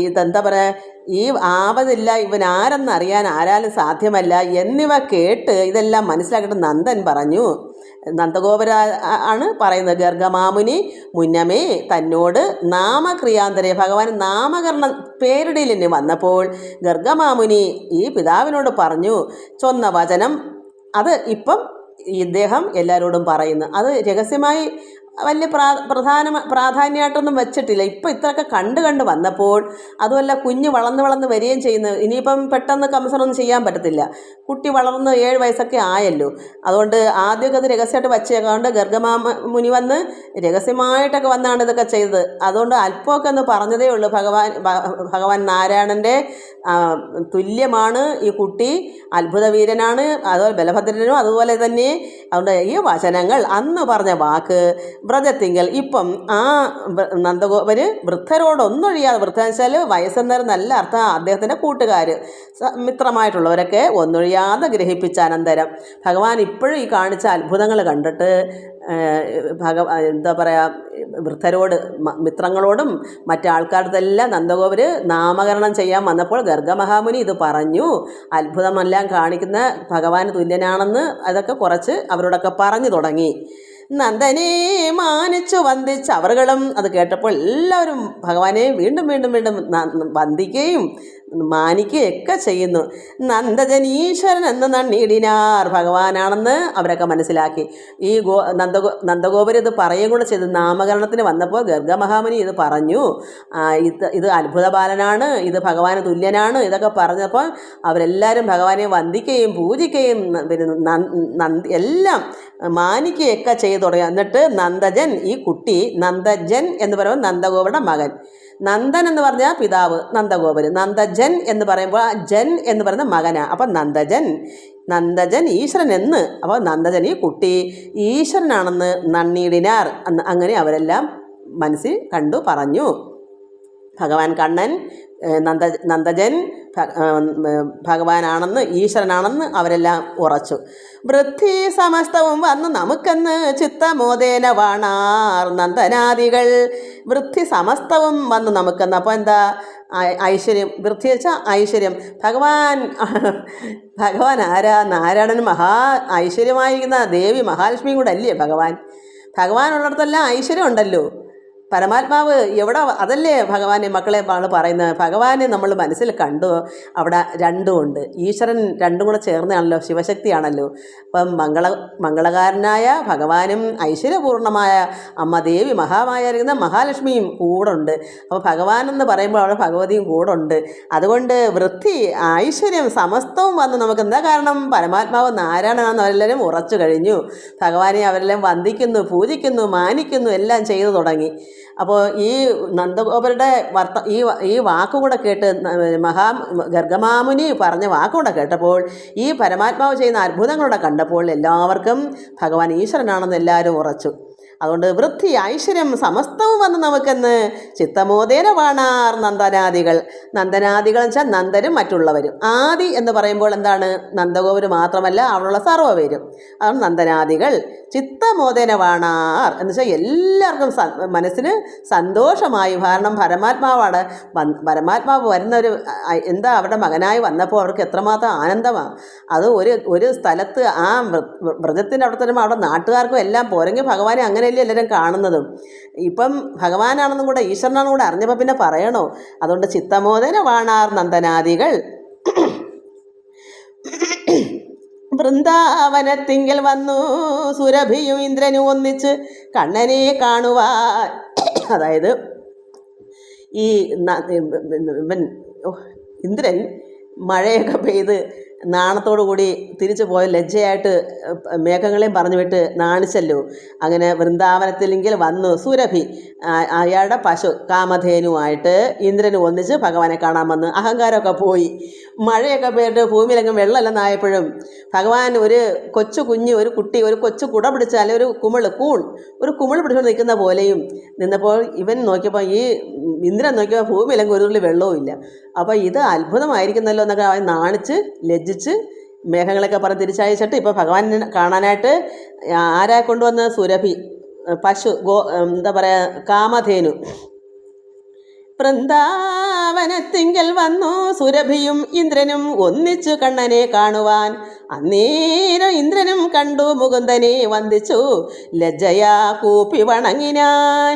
ഇതെന്താ പറയുക, ഈ ആവതില്ല ഇവൻ ആരെന്നറിയാൻ ആരാലും സാധ്യമല്ല എന്നിവ കേട്ട് ഇതെല്ലാം മനസ്സിലാക്കിയിട്ട് നന്ദൻ പറഞ്ഞു. നന്ദഗോപുര ആണ് പറയുന്നത്. ഗർഗമാമുനി മുന്നമേ തന്നോട് നാമക്രിയാന്തരെ, ഭഗവാൻ നാമകരണം പേരിടയിൽ തന്നെ വന്നപ്പോൾ ഗർഗമാമുനി ഈ പിതാവിനോട് പറഞ്ഞു. ചൊന്ന വചനം അത് ഇപ്പം ഇദ്ദേഹം എല്ലാവരോടും പറയുന്നു. അത് രഹസ്യമായി വലിയ പ്രാധാന്യമായിട്ടൊന്നും വെച്ചിട്ടില്ല. ഇപ്പം ഇത്രയൊക്കെ കണ്ട് വന്നപ്പോൾ, അതുമല്ല കുഞ്ഞ് വളർന്ന് വരികയും ചെയ്യുന്നു. ഇനിയിപ്പം പെട്ടെന്ന് കംസനൊന്നും ചെയ്യാൻ പറ്റത്തില്ല. കുട്ടി വളർന്ന് 7 വയസ്സൊക്കെ ആയല്ലോ. അതുകൊണ്ട് ആദ്യമൊക്കെ അത് രഹസ്യമായിട്ട് വച്ചേക്കാണ്ട് ഗർഗമാമുനി വന്ന് രഹസ്യമായിട്ടൊക്കെ വന്നാണ് ഇതൊക്കെ ചെയ്തത്. അതുകൊണ്ട് അല്പമൊക്കെ ഒന്ന് പറഞ്ഞതേ ഉള്ളൂ. ഭഗവാൻ നാരായണൻ്റെ തുല്യമാണ് ഈ കുട്ടി, അത്ഭുതവീരനാണ്. അതുപോലെ ബലഭദ്രനും അതുപോലെ തന്നെ. അതുകൊണ്ട് ഈ വചനങ്ങൾ അന്ന് പറഞ്ഞ വാക്ക് വ്രജത്തിങ്കൽ ഇപ്പം ആ നന്ദഗോപര് വൃദ്ധരോടൊന്നൊഴിയാതെ, വൃദ്ധ വെച്ചാൽ വയസ്സെന്നേരം നല്ല അർത്ഥം, അദ്ദേഹത്തിൻ്റെ കൂട്ടുകാർ മിത്രമായിട്ടുള്ളവരൊക്കെ ഒന്നൊഴിയാതെ ഗ്രഹിപ്പിച്ച അനന്തരം ഭഗവാൻ ഇപ്പോഴും ഈ കാണിച്ച അത്ഭുതങ്ങൾ കണ്ടിട്ട് എന്താ പറയുക, വൃദ്ധരോട് മിത്രങ്ങളോടും മറ്റാൾക്കാർക്കെല്ലാം നന്ദഗോപര് നാമകരണം ചെയ്യാൻ വന്നപ്പോൾ ഗർഗമഹാമുനി ഇത് പറഞ്ഞു. അത്ഭുതമെല്ലാം കാണിക്കുന്ന ഭഗവാന് തുല്യനാണെന്ന് അതൊക്കെ കുറച്ച് അവരോടൊക്കെ പറഞ്ഞു തുടങ്ങി. നന്ദനെ മാനിച്ചു വന്ദിച്ച് അവர்களுം അത് കേട്ടപ്പോൾ എല്ലാവരും ഭഗവാനെ വീണ്ടും വന്ദിക്കുകയും മാനിക്കുകയൊക്കെ ചെയ്യുന്നു. നന്ദജനീശ്വരൻ എന്ന് നന്ദിയിടിനാർ. ഭഗവാനാണെന്ന് അവരൊക്കെ മനസ്സിലാക്കി. ഈ നന്ദഗോപുരം ഇത് പറയുകയും കൂടെ ചെയ്തു. നാമകരണത്തിന് വന്നപ്പോൾ ഗർഗമഹാമുനി ഇത് പറഞ്ഞു, ഇത് അത്ഭുത ബാലനാണ്, ഇത് ഭഗവാന് തുല്യനാണ്. ഇതൊക്കെ പറഞ്ഞപ്പോൾ അവരെല്ലാവരും ഭഗവാനെ വന്ദിക്കുകയും പൂജിക്കുകയും എല്ലാം മാനിക്കുകയൊക്കെ ചെയ്തു തുടങ്ങി. എന്നിട്ട് നന്ദജൻ, ഈ കുട്ടി നന്ദജൻ എന്ന് പറയുമ്പോൾ നന്ദഗോപരുടെ മകൻ. നന്ദൻ എന്ന് പറഞ്ഞാൽ പിതാവ് നന്ദഗോപര്. നന്ദജൻ എന്ന് പറയുമ്പോൾ ജൻ എന്ന് പറയുന്ന മകനാണ്. അപ്പം നന്ദജൻ ഈശ്വരൻ എന്ന്. അപ്പോൾ നന്ദജൻ ഈ കുട്ടി ഈശ്വരനാണെന്ന് നന്ദിയിടിനാർ. അങ്ങനെ അവരെല്ലാം മനസ്സിൽ കണ്ടു പറഞ്ഞു. ഭഗവാൻ കണ്ണൻ നന്ദജൻ ഭഗവാനാണെന്ന് ഈശ്വരനാണെന്ന് അവരെല്ലാം ഉറച്ചു. വൃദ്ധി സമസ്തവും വന്ന് നമുക്കെന്ന് ചിത്തമോദേന വാണാർ നന്ദനാദികൾ. വൃദ്ധി സമസ്തവും വന്ന് നമുക്കെന്ന്. അപ്പോൾ എന്താ? ഐശ്വര്യം. വൃദ്ധി വെച്ചാൽ ഐശ്വര്യം. ഭഗവാൻ ആരാ? നാരായണൻ ഐശ്വര്യമായിരിക്കുന്ന ദേവി മഹാലക്ഷ്മിയും കൂടെ അല്ലേ ഭഗവാനുള്ളിടത്തെല്ലാം ഐശ്വര്യം ഉണ്ടല്ലോ. പരമാത്മാവ് എവിടെ? അതല്ലേ ഭഗവാനെ മക്കളെ പറയുന്നത്. ഭഗവാനെ നമ്മൾ മനസ്സിൽ കണ്ടു. അവിടെ രണ്ടും ഉണ്ട്. ഈശ്വരൻ രണ്ടും കൂടെ ചേർന്നാണല്ലോ, ശിവശക്തിയാണല്ലോ. അപ്പം മംഗളകാരനായ ഭഗവാനും ഐശ്വര്യപൂർണമായ അമ്മ ദേവി മഹാമായിരിക്കുന്ന മഹാലക്ഷ്മിയും കൂടെ ഉണ്ട്. അപ്പോൾ ഭഗവാൻ എന്ന് പറയുമ്പോൾ അവിടെ ഭഗവതിയും കൂടെ ഉണ്ട്. അതുകൊണ്ട് വൃദ്ധി ഐശ്വര്യം സമസ്തവും വന്ന് നമുക്ക് എന്താ കാരണം? പരമാത്മാവ് നാരായണനാണെന്ന് അവരെല്ലാവരും ഉറച്ചു കഴിഞ്ഞു. ഭഗവാനെ അവരെല്ലാം വന്ദിക്കുന്നു, പൂജിക്കുന്നു, മാനിക്കുന്നു, എല്ലാം ചെയ്തു തുടങ്ങി. അപ്പോൾ ഈ നന്ദഗോപരുടെ ഈ വാക്കുകൂടെ കേട്ട് ഗർഗമാമുനി പറഞ്ഞ വാക്കുകൂടെ കേട്ടപ്പോൾ, ഈ പരമാത്മാവ് ചെയ്യുന്ന അത്ഭുതങ്ങളൂടെ കണ്ടപ്പോൾ എല്ലാവർക്കും ഭഗവാൻ ഈശ്വരനാണെന്ന് എല്ലാവരും ഉറച്ചു. അതുകൊണ്ട് വൃദ്ധി ഐശ്വര്യം സമസ്തവും വന്ന് നമുക്കെന്ന് ചിത്തമോദേന വാണാർ നന്ദനാദികൾ. നന്ദനാദികൾ വെച്ചാൽ നന്ദനും മറ്റുള്ളവരും. ആദി എന്ന് പറയുമ്പോൾ എന്താണ്? നന്ദഗോപുര് മാത്രമല്ല, അവിടെയുള്ള സർവ്വപേരും. അതാണ് നന്ദനാദികൾ. ചിത്തമോദേന വാണാർ എന്ന് വെച്ചാൽ എല്ലാവർക്കും മനസ്സിന് സന്തോഷമായി. കാരണം പരമാത്മാവാണ്. പരമാത്മാവ് വരുന്നൊരു എന്താ അവരുടെ മകനായി വന്നപ്പോൾ അവർക്ക് എത്രമാത്രം ആനന്ദമാണ്. അത് ഒരു സ്ഥലത്ത് ആ വ്രതത്തിൻ്റെ അവിടെ തരുമ്പോൾ അവിടെ നാട്ടുകാർക്കും എല്ലാം പോരെങ്കിൽ ഭഗവാനെ അങ്ങനെയല്ലേ എല്ലാവരും കാണുന്നതും. ഇപ്പം ഭഗവാനാണെന്നും കൂടെ ഈശ്വരനാണെന്നും കൂടെ അറിഞ്ഞപ്പോൾ പിന്നെ പറയണോ? അതുകൊണ്ട് ചിത്തമോദന വാണാർ നന്ദനാദികൾ. വൃന്ദാവനത്തിങ്കൽ വന്നു സുരഭിയും ഇന്ദ്രനും ഒന്നിച്ച് കണ്ണനെ കാണുവാൻ. അതായത് ഈ ഇന്ദ്രൻ മഴയൊക്കെ പെയ്ത് നാണത്തോടു കൂടി തിരിച്ചു പോയ ലജ്ജയായിട്ട് മേഘങ്ങളെയും പറഞ്ഞു വിട്ട് നാണിച്ചല്ലോ. അങ്ങനെ വൃന്ദാവനത്തിലെങ്കിൽ വന്നു സുരഭി, അയാളുടെ പശു കാമധേനുമായിട്ട് ഇന്ദ്രന് ഒന്നിച്ച് ഭഗവാനെ കാണാൻ വന്ന്. അഹങ്കാരമൊക്കെ പോയി. മഴയൊക്കെ പെയ്തിട്ട് ഭൂമിയിലെങ്ങും വെള്ളമില്ലെന്നായപ്പോഴും ഭഗവാൻ ഒരു കുഞ്ഞ് ഒരു കുട്ടി ഒരു കൊച്ചു കുട പിടിച്ച്, അല്ലെങ്കിൽ ഒരു കുമിൾ പിടിച്ചുകൊണ്ട് നിൽക്കുന്ന പോലെയും നിന്നപ്പോൾ ഇവൻ നോക്കിയപ്പോൾ, ഈ ഇന്ദ്രൻ നോക്കിയപ്പോൾ ഭൂമിയിലെങ്കിൽ ഒരു തുള്ളി വെള്ളവും ഇല്ല. അപ്പോൾ ഇത് അത്ഭുതമായിരിക്കുന്നല്ലോ എന്നൊക്കെ അവൻ നാണിച്ച് ലജ്ജിച്ച് മേഘങ്ങളൊക്കെ പറഞ്ഞ് തിരിച്ചയച്ചിട്ട് ഇപ്പോൾ ഭഗവാനെ കാണാനായിട്ട് ആരാ കൊണ്ടുവന്ന്? സുരഭി, പശു, എന്താ പറയുക, കാമധേനു. വൃന്ദാവനത്തിങ്കൽ വന്നു സുരഭിയും ഇന്ദ്രനും ഒന്നിച്ചു കണ്ണനെ കാണുവാൻ. അന്നേരം ഇന്ദ്രനും കണ്ടു മുകുന്ദനെ വന്ദിച്ചു ലജ്ജയാ കൂപ്പി വണങ്ങിനാൻ.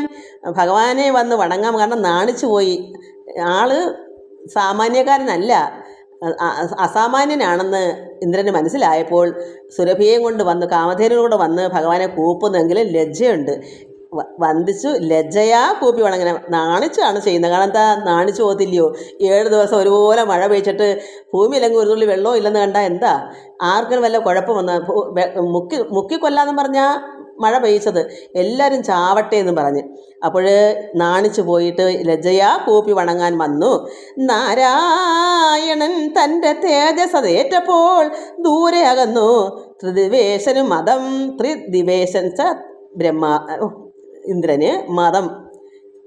ഭഗവാനെ വന്ന് വണങ്ങാം, കാരണം നാണിച്ചു പോയി. ആള് സാമാന്യക്കാരനല്ല, അസാമാന്യനാണെന്ന് ഇന്ദ്രന് മനസ്സിലായപ്പോൾ സുരഭിയെയും കൊണ്ട് വന്ന് കാമധേനുകൂടെ വന്ന് ഭഗവാനെ കൂപ്പുന്നെങ്കിലും ലജ്ജയുണ്ട്. വന്ദിച്ചു ലജ്ജയാ കൂപ്പി വണങ്ങനെ. നാണിച്ചാണ് ചെയ്യുന്നത്. കാരണം എന്താ? നാണിച്ചു പോകത്തില്ലയോ? 7 ദിവസം ഒരുപോലെ മഴ പെയ്ച്ചിട്ട് ഭൂമിയിലെങ്കിൽ ഒരു തുള്ളി വെള്ളവും ഇല്ലെന്ന് കണ്ടാൽ എന്താ? ആർക്കും വല്ല കുഴപ്പം വന്ന് മുക്കിക്കൊല്ലാന്ന് പറഞ്ഞാൽ മഴ പെയ്ച്ചത്, എല്ലാവരും ചാവട്ടെ എന്ന് പറഞ്ഞ്. അപ്പോൾ നാണിച്ചു പോയിട്ട് ലജ്ജയാ കൂപ്പി വണങ്ങാൻ വന്നു. നാരായണൻ തൻ്റെ തേജസ്സതേറ്റപ്പോൾ ദൂരെ അകന്നു ത്രിദിവേശനും മതം. ത്രിദിവേശൻ ഇന്ദ്രന് മതം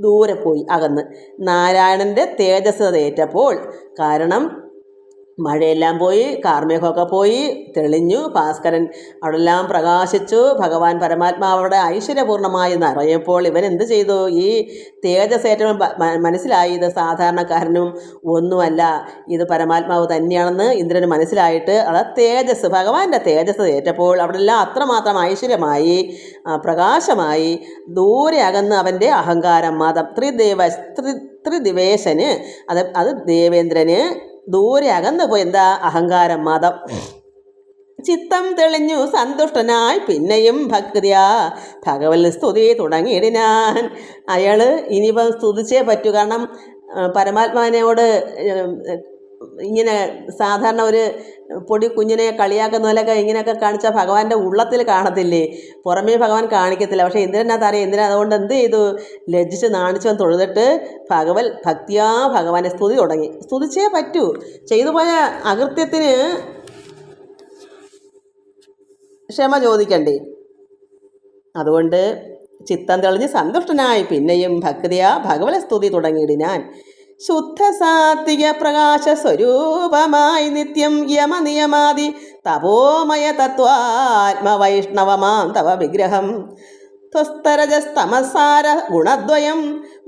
ദൂരെ പോയി അകന്ന്. നാരായണൻ്റെ തേജസ്സതേറ്റപ്പോൾ, കാരണം മഴയെല്ലാം പോയി, കാർമേഘമൊക്കെ പോയി, തെളിഞ്ഞു, ഭാസ്കരൻ അവിടെല്ലാം പ്രകാശിച്ചു. ഭഗവാൻ പരമാത്മാവിടെ ഐശ്വര്യപൂർണ്ണമായി നിറയപ്പോൾ ഇവൻ എന്ത് ചെയ്തു? ഈ തേജസ് ഏറ്റവും മനസ്സിലായി ഇത് സാധാരണക്കാരനും ഒന്നുമല്ല, ഇത് പരമാത്മാവ് തന്നെയാണെന്ന് ഇന്ദ്രന് മനസ്സിലായിട്ട് അത് തേജസ്, ഭഗവാന്റെ തേജസ് ഏറ്റപ്പോൾ അവിടെല്ലാം അത്രമാത്രം ഐശ്വര്യമായി, പ്രകാശമായി. ദൂരെ അകന്ന് അവൻ്റെ അഹങ്കാരം, മതം, ത്രിദിവേശന്, അത് ദേവേന്ദ്രന് ദൂരെ അകന്നു പോയി. എന്താ? അഹങ്കാരം, മതം. ചിത്തം തെളിഞ്ഞു സന്തുഷ്ടനായി പിന്നെയും ഭക്തിയാ ഭഗവൽ സ്തുതി തുടങ്ങിയിടിനാൻ. അയാൾ ഇനിയിപ്പം സ്തുതിച്ചേ പറ്റൂ. കാരണം പരമാത്മാവിനോട് ഇങ്ങനെ സാധാരണ ഒരു പൊടി കുഞ്ഞിനെ കളിയാക്കുന്ന പോലെയൊക്കെ ഇങ്ങനെയൊക്കെ കാണിച്ചാൽ ഭഗവാന്റെ ഉള്ളത്തിൽ കാണത്തില്ലേ, പുറമേ ഭഗവാൻ കാണിക്കത്തില്ല. പക്ഷേ ഇന്ദ്രനകത്തറിയാം. ഇന്ദ്രൻ അതുകൊണ്ട് എന്ത് ചെയ്തു? ലജ്ജിച്ച് നാണിച്ചു തൊഴുതിട്ട് ഭക്തിയാ ഭഗവാനെ സ്തുതി തുടങ്ങി. സ്തുതിച്ചേ പറ്റൂ. ചെയ്തു പോയ അകൃത്യത്തിന് ക്ഷമ ചോദിക്കണ്ടേ? അതുകൊണ്ട് ചിത്തം തെളിഞ്ഞ് സന്തുഷ്ടനായി പിന്നെയും ഭക്തിയാ ഭഗവത് സ്തുതി തുടങ്ങിയിടിനാൻ. ശുദ്ധ സാത്വിക പ്രകാശ സ്വരൂപമായി നിത്യം യമനിയമാതി തപോമയ തത്വാത്മവൈഷ്ണവമാം തവ വിഗ്രഹം ത്വസ്തരജസ്തമസാര ഗുണദ്വയം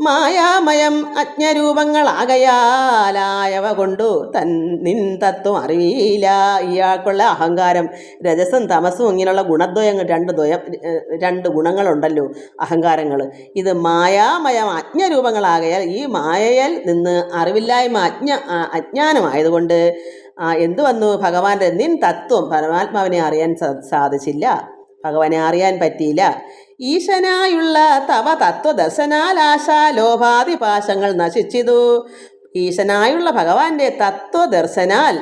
മായാമയം അജ്ഞരൂപങ്ങളാകയാലായവ കൊണ്ടു നിൻ തത്വം അറിയില്ല. ഇയാൾക്കുള്ള അഹങ്കാരം, രജസും തമസും ഇങ്ങനെയുള്ള ഗുണദ്വയങ്ങൾ, രണ്ട് ഗുണങ്ങളുണ്ടല്ലോ, അഹങ്കാരങ്ങൾ. ഇത് മായാമയം അജ്ഞരൂപങ്ങളാകയാൽ ഈ മായയിൽ നിന്ന് അറിവില്ലായ്മ, അജ്ഞാനമായതുകൊണ്ട് എന്തു വന്നു? ഭഗവാന്റെ നിൻ തത്വം, പരമാത്മാവിനെ അറിയാൻ സാധിച്ചില്ല, ഭഗവാനെ അറിയാൻ പറ്റിയില്ല. ഈശനായുള്ള തവ തത്വദർശനാലാശാ ലോഭാദിപാശങ്ങൾ നശിച്ചിതു. ഈശനായുള്ള ഭഗവാന്റെ തത്വദർശനാൽ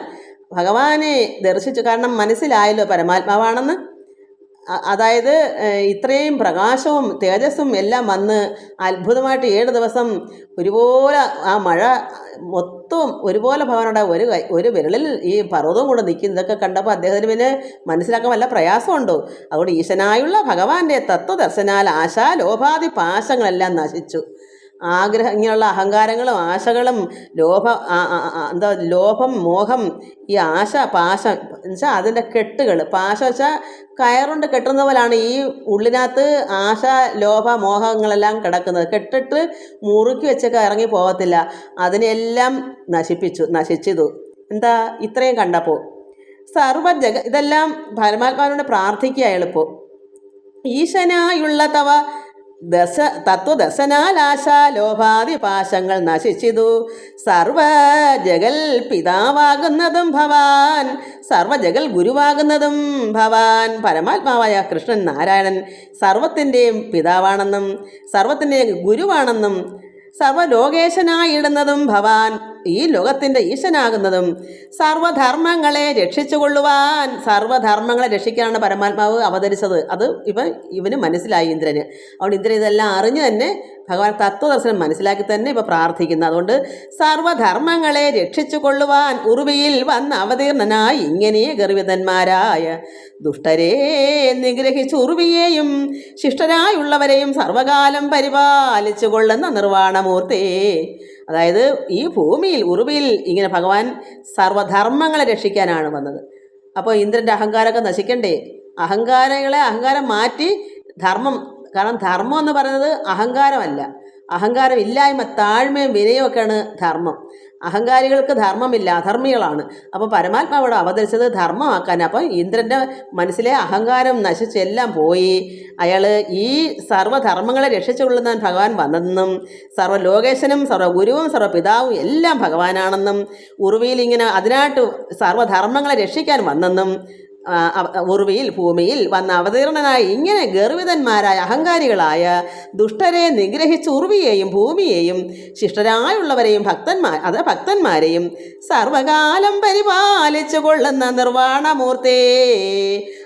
ഭഗവാനെ ദർശിച്ചു. കാരണം മനസ്സിലായല്ലോ പരമാത്മാവാണെന്ന്. അതായത് ഇത്രയും പ്രകാശവും തേജസ്സും എല്ലാം വന്ന് അത്ഭുതമായിട്ട് 7 ദിവസം ഒരുപോലെ ആ മഴ മൊത്തവും ഒരുപോലെ ഭഗവാനുടെ ഒരു വിരലിൽ ഈ പർവ്വതവും കൂടെ നിൽക്കും. ഇതൊക്കെ കണ്ടപ്പോൾ അദ്ദേഹത്തിന് പിന്നെ മനസ്സിലാക്കാൻ വല്ല പ്രയാസമുണ്ടോ? അതുകൊണ്ട് ഈശനായുള്ള ഭഗവാന്റെ തത്വദർശനാൽ ആശാ ലോഭാദി പാശങ്ങളെല്ലാം നശിച്ചു. ഇങ്ങനെയുള്ള അഹങ്കാരങ്ങളും ആശകളും ലോഭം, മോഹം, ഈ ആശ, പാശം എന്നുവെച്ചാൽ അതിൻ്റെ കെട്ടുകൾ. പാശം വെച്ചാൽ കയറുകൊണ്ട് കെട്ടുന്ന പോലാണ് ഈ ഉള്ളിനകത്ത് ആശ, ലോഭ, മോഹങ്ങളെല്ലാം കിടക്കുന്നത്. കെട്ടിട്ട് മുറുക്കി വെച്ചൊക്കെ ഇറങ്ങി പോകത്തില്ല. അതിനെല്ലാം നശിച്ചതു. എന്താ? ഇത്രയും കണ്ടപ്പോൾ ഇതെല്ലാം പരമാത്മാവിനോട് പ്രാർത്ഥിക്കുക എളുപ്പം. ഈശനായുള്ള തവ തത്വദർശനാലാശാ ലോഭാദി പാശങ്ങൾ നശിച്ചിതു. സർവജഗൽ പിതാവാകുന്നതും ഭവാൻ, സർവജഗൽ ഗുരുവാകുന്നതും ഭവാൻ. പരമാത്മാവായ കൃഷ്ണൻ നാരായണൻ സർവത്തിൻ്റെയും പിതാവാണെന്നും സർവത്തിൻ്റെയും ഗുരുവാണെന്നും സർവലോകേശനായിടുന്നതും ഭവാൻ, ഈ ലോകത്തിൻ്റെ ഈശനാകുന്നതും സർവധർമ്മങ്ങളെ രക്ഷിച്ചുകൊള്ളുവാൻ. സർവധർമ്മങ്ങളെ രക്ഷിക്കാനാണ് പരമാത്മാവ് അവതരിച്ചത്. അത് ഇവന് മനസ്സിലായി, ഇന്ദ്രന്. അതുകൊണ്ട് ഇന്ദ്രൻ ഇതെല്ലാം അറിഞ്ഞ് തന്നെ ഭഗവാൻ തത്വദർശനം മനസ്സിലാക്കി തന്നെ ഇപ്പോൾ പ്രാർത്ഥിക്കുന്നു. അതുകൊണ്ട് സർവധർമ്മങ്ങളെ രക്ഷിച്ചു കൊള്ളുവാൻ ഉറുവിയിൽ വന്ന് അവതീർണനായി ഇങ്ങനെ ഗർവിതന്മാരായ ദുഷ്ടരെ നിഗ്രഹിച്ച് ഉറുവിയെയും ശിഷ്ടരായുള്ളവരെയും സർവകാലം പരിപാലിച്ചു കൊള്ളുന്ന നിർവാണമൂർത്തേ. അതായത് ഈ ഭൂമിയിൽ ഉറുവിയിൽ ഇങ്ങനെ ഭഗവാൻ സർവധർമ്മങ്ങളെ രക്ഷിക്കാനാണ് വന്നത്. അപ്പോൾ ഇന്ദ്രൻ്റെ അഹങ്കാരമൊക്കെ നശിക്കണ്ടേ? അഹങ്കാരം മാറ്റി ധർമ്മം. കാരണം ധർമ്മം എന്ന് പറയുന്നത് അഹങ്കാരമല്ല, അഹങ്കാരം ഇല്ലായ്മ, താഴ്മയും വിനയമൊക്കെയാണ് ധർമ്മം. അഹങ്കാരികൾക്ക് ധർമ്മമില്ല, അധർമ്മികളാണ്. അപ്പോൾ പരമാത്മാവോട് അവതരിച്ചത് ധർമ്മമാക്കാൻ. അപ്പോൾ ഇന്ദ്രൻ്റെ മനസ്സിലെ അഹങ്കാരം നശിച്ചെല്ലാം പോയി. അയാൾ ഈ സർവ്വധർമ്മങ്ങളെ രക്ഷിച്ചുകൊള്ളുന്ന ഭഗവാൻ വന്നതെന്നും സർവ്വലോകേശനും സർവ്വഗുരുവും സർവ്വപിതാവും എല്ലാം ഭഗവാനാണെന്നും ഉറുവിയിൽ ഇങ്ങനെ അതിനായിട്ട് സർവ്വധർമ്മങ്ങളെ രക്ഷിക്കാൻ വന്നെന്നും ഉറുവിയിൽ ഭൂമിയിൽ വന്ന അവതീർണനായി ഇങ്ങനെ ഗർവിതന്മാരായ അഹങ്കാരികളായ ദുഷ്ടരെ നിഗ്രഹിച്ച് ഉറുവിയെയും ഭൂമിയെയും ശിഷ്ടരായുള്ളവരെയും ഭക്തന്മാരെയും സർവകാലം പരിപാലിച്ചു കൊള്ളുന്ന നിർവാണമൂർത്തേ.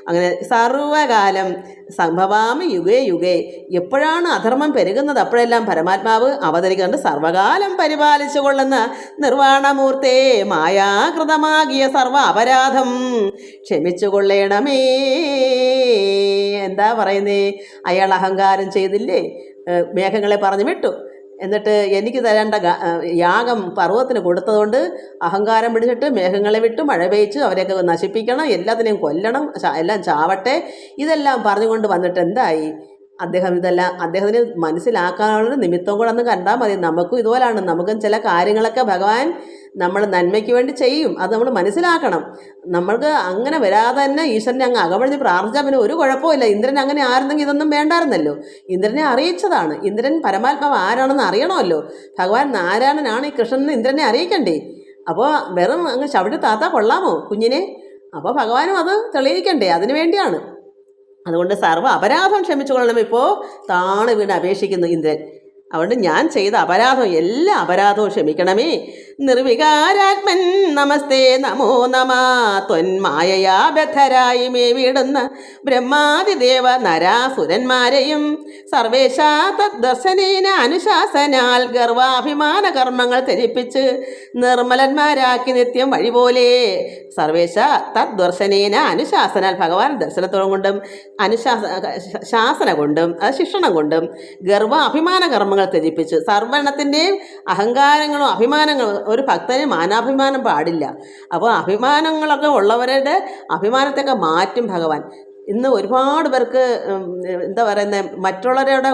അങ്ങനെ സർവകാലം സംഭവാമി യുഗേ യുഗേ, എപ്പോഴാണ് അധർമ്മം പെരുകുന്നത് അപ്പോഴെല്ലാം പരമാത്മാവ് അവതരിക്കുന്നുണ്ട്. സർവകാലം പരിപാലിച്ചു കൊള്ളുന്ന നിർവാണമൂർത്തേ, മായാകൃതമാകിയ സർവ അപരാധം ക്ഷമിച്ചു കൊള്ളണമേ. എന്താ പറയുന്നേ? അയാൾ അഹങ്കാരം ചെയ്തില്ലേ, മേഘങ്ങളെ പറഞ്ഞു വിട്ടു, എന്നിട്ട് എനിക്ക് തരേണ്ട യാഗം പർവ്വതത്തിന് കൊടുത്തതുകൊണ്ട് അഹങ്കാരം പിടിച്ചിട്ട് മേഘങ്ങളെ വിട്ട് മഴ പെയ്ച്ച് അവരെയൊക്കെ നശിപ്പിക്കണം, എല്ലാത്തിനെയും കൊല്ലണം, എല്ലാം ചാവട്ടെ, ഇതെല്ലാം പറഞ്ഞുകൊണ്ട് വന്നിട്ട് എന്തായി? അദ്ദേഹത്തിന് മനസ്സിലാക്കാനുള്ള നിമിത്തം കൂടെ ഒന്ന് കണ്ടാൽ മതി. നമുക്കും ഇതുപോലാണ്. നമുക്കും ചില കാര്യങ്ങളൊക്കെ ഭഗവാൻ നമ്മൾ നന്മയ്ക്ക് വേണ്ടി ചെയ്യും, അത് നമ്മൾ മനസ്സിലാക്കണം. നമ്മൾക്ക് അങ്ങനെ വരാതെ തന്നെ ഈശ്വരനെ അങ്ങ് അകമഴിഞ്ഞ് പ്രാർത്ഥിച്ചാൽ പിന്നെ ഒരു കുഴപ്പമില്ല. ഇന്ദ്രൻ അങ്ങനെ ആയിരുന്നെങ്കിൽ ഇതൊന്നും വേണ്ടായിരുന്നല്ലോ. ഇന്ദ്രനെ അറിയിച്ചതാണ്. ഇന്ദ്രൻ പരമാത്മാവ് ആരാണെന്ന് അറിയണമല്ലോ. ഭഗവാൻ നാരായണനാണ് ഈ കൃഷ്ണൻ ഇന്ദ്രനെ അറിയിക്കണ്ടേ? അപ്പോൾ വെറും അങ്ങ് ചവിട്ടി താത്താ കൊള്ളാമോ കുഞ്ഞിനെ? അപ്പോൾ ഭഗവാനും അത് തെളിയിക്കണ്ടേ? അതിനു വേണ്ടിയാണ്. അതുകൊണ്ട് സർവ്വ അപരാധം ക്ഷമിച്ചു കൊള്ളണം. ഇപ്പോൾ താണ് വീണ് അപേക്ഷിക്കുന്നു ഇന്ദ്രൻ. അതുകൊണ്ട് ഞാൻ ചെയ്ത അപരാധം, എല്ലാ അപരാധവും ക്ഷമിക്കണമേ. നിർവികാരാത്മൻ നമസ്തേ നമോ നമ. ത്വന്മായയാ ബദ്ധരായി മേ വീടുന്ന ബ്രഹ്മാതിദേവ നരാസുരന്മാരെയും സർവേശ തദ്ദർശനേന അനുശാസനാൽ ഗർവാഭിമാന കർമ്മങ്ങൾ ത്യജിപ്പിച്ച് നിർമ്മലന്മാരാക്കി നിത്യം വഴിപോലെ. സർവേശ തദ്ദർശനേന അനുശാസനാൽ, ഭഗവാൻ ദർശനത്തോളം കൊണ്ടും ശാസന കൊണ്ടും അത് ശിക്ഷണം കൊണ്ടും ഗർവാഭിമാന കർമ്മങ്ങൾ ത്യജിപ്പിച്ച്, സർവ്വെണ്ണത്തിൻ്റെയും അഹങ്കാരങ്ങളും അഭിമാനങ്ങളും, ഒരു ഭക്തന് മാനാഭിമാനം പാടില്ല. അപ്പോൾ അഭിമാനങ്ങളൊക്കെ ഉള്ളവരുടെ അഭിമാനത്തെയൊക്കെ മാറ്റും ഭഗവാൻ. ഇന്ന് ഒരുപാട് പേർക്ക് എന്താ പറയുന്നത്, മറ്റുള്ളവരുടെ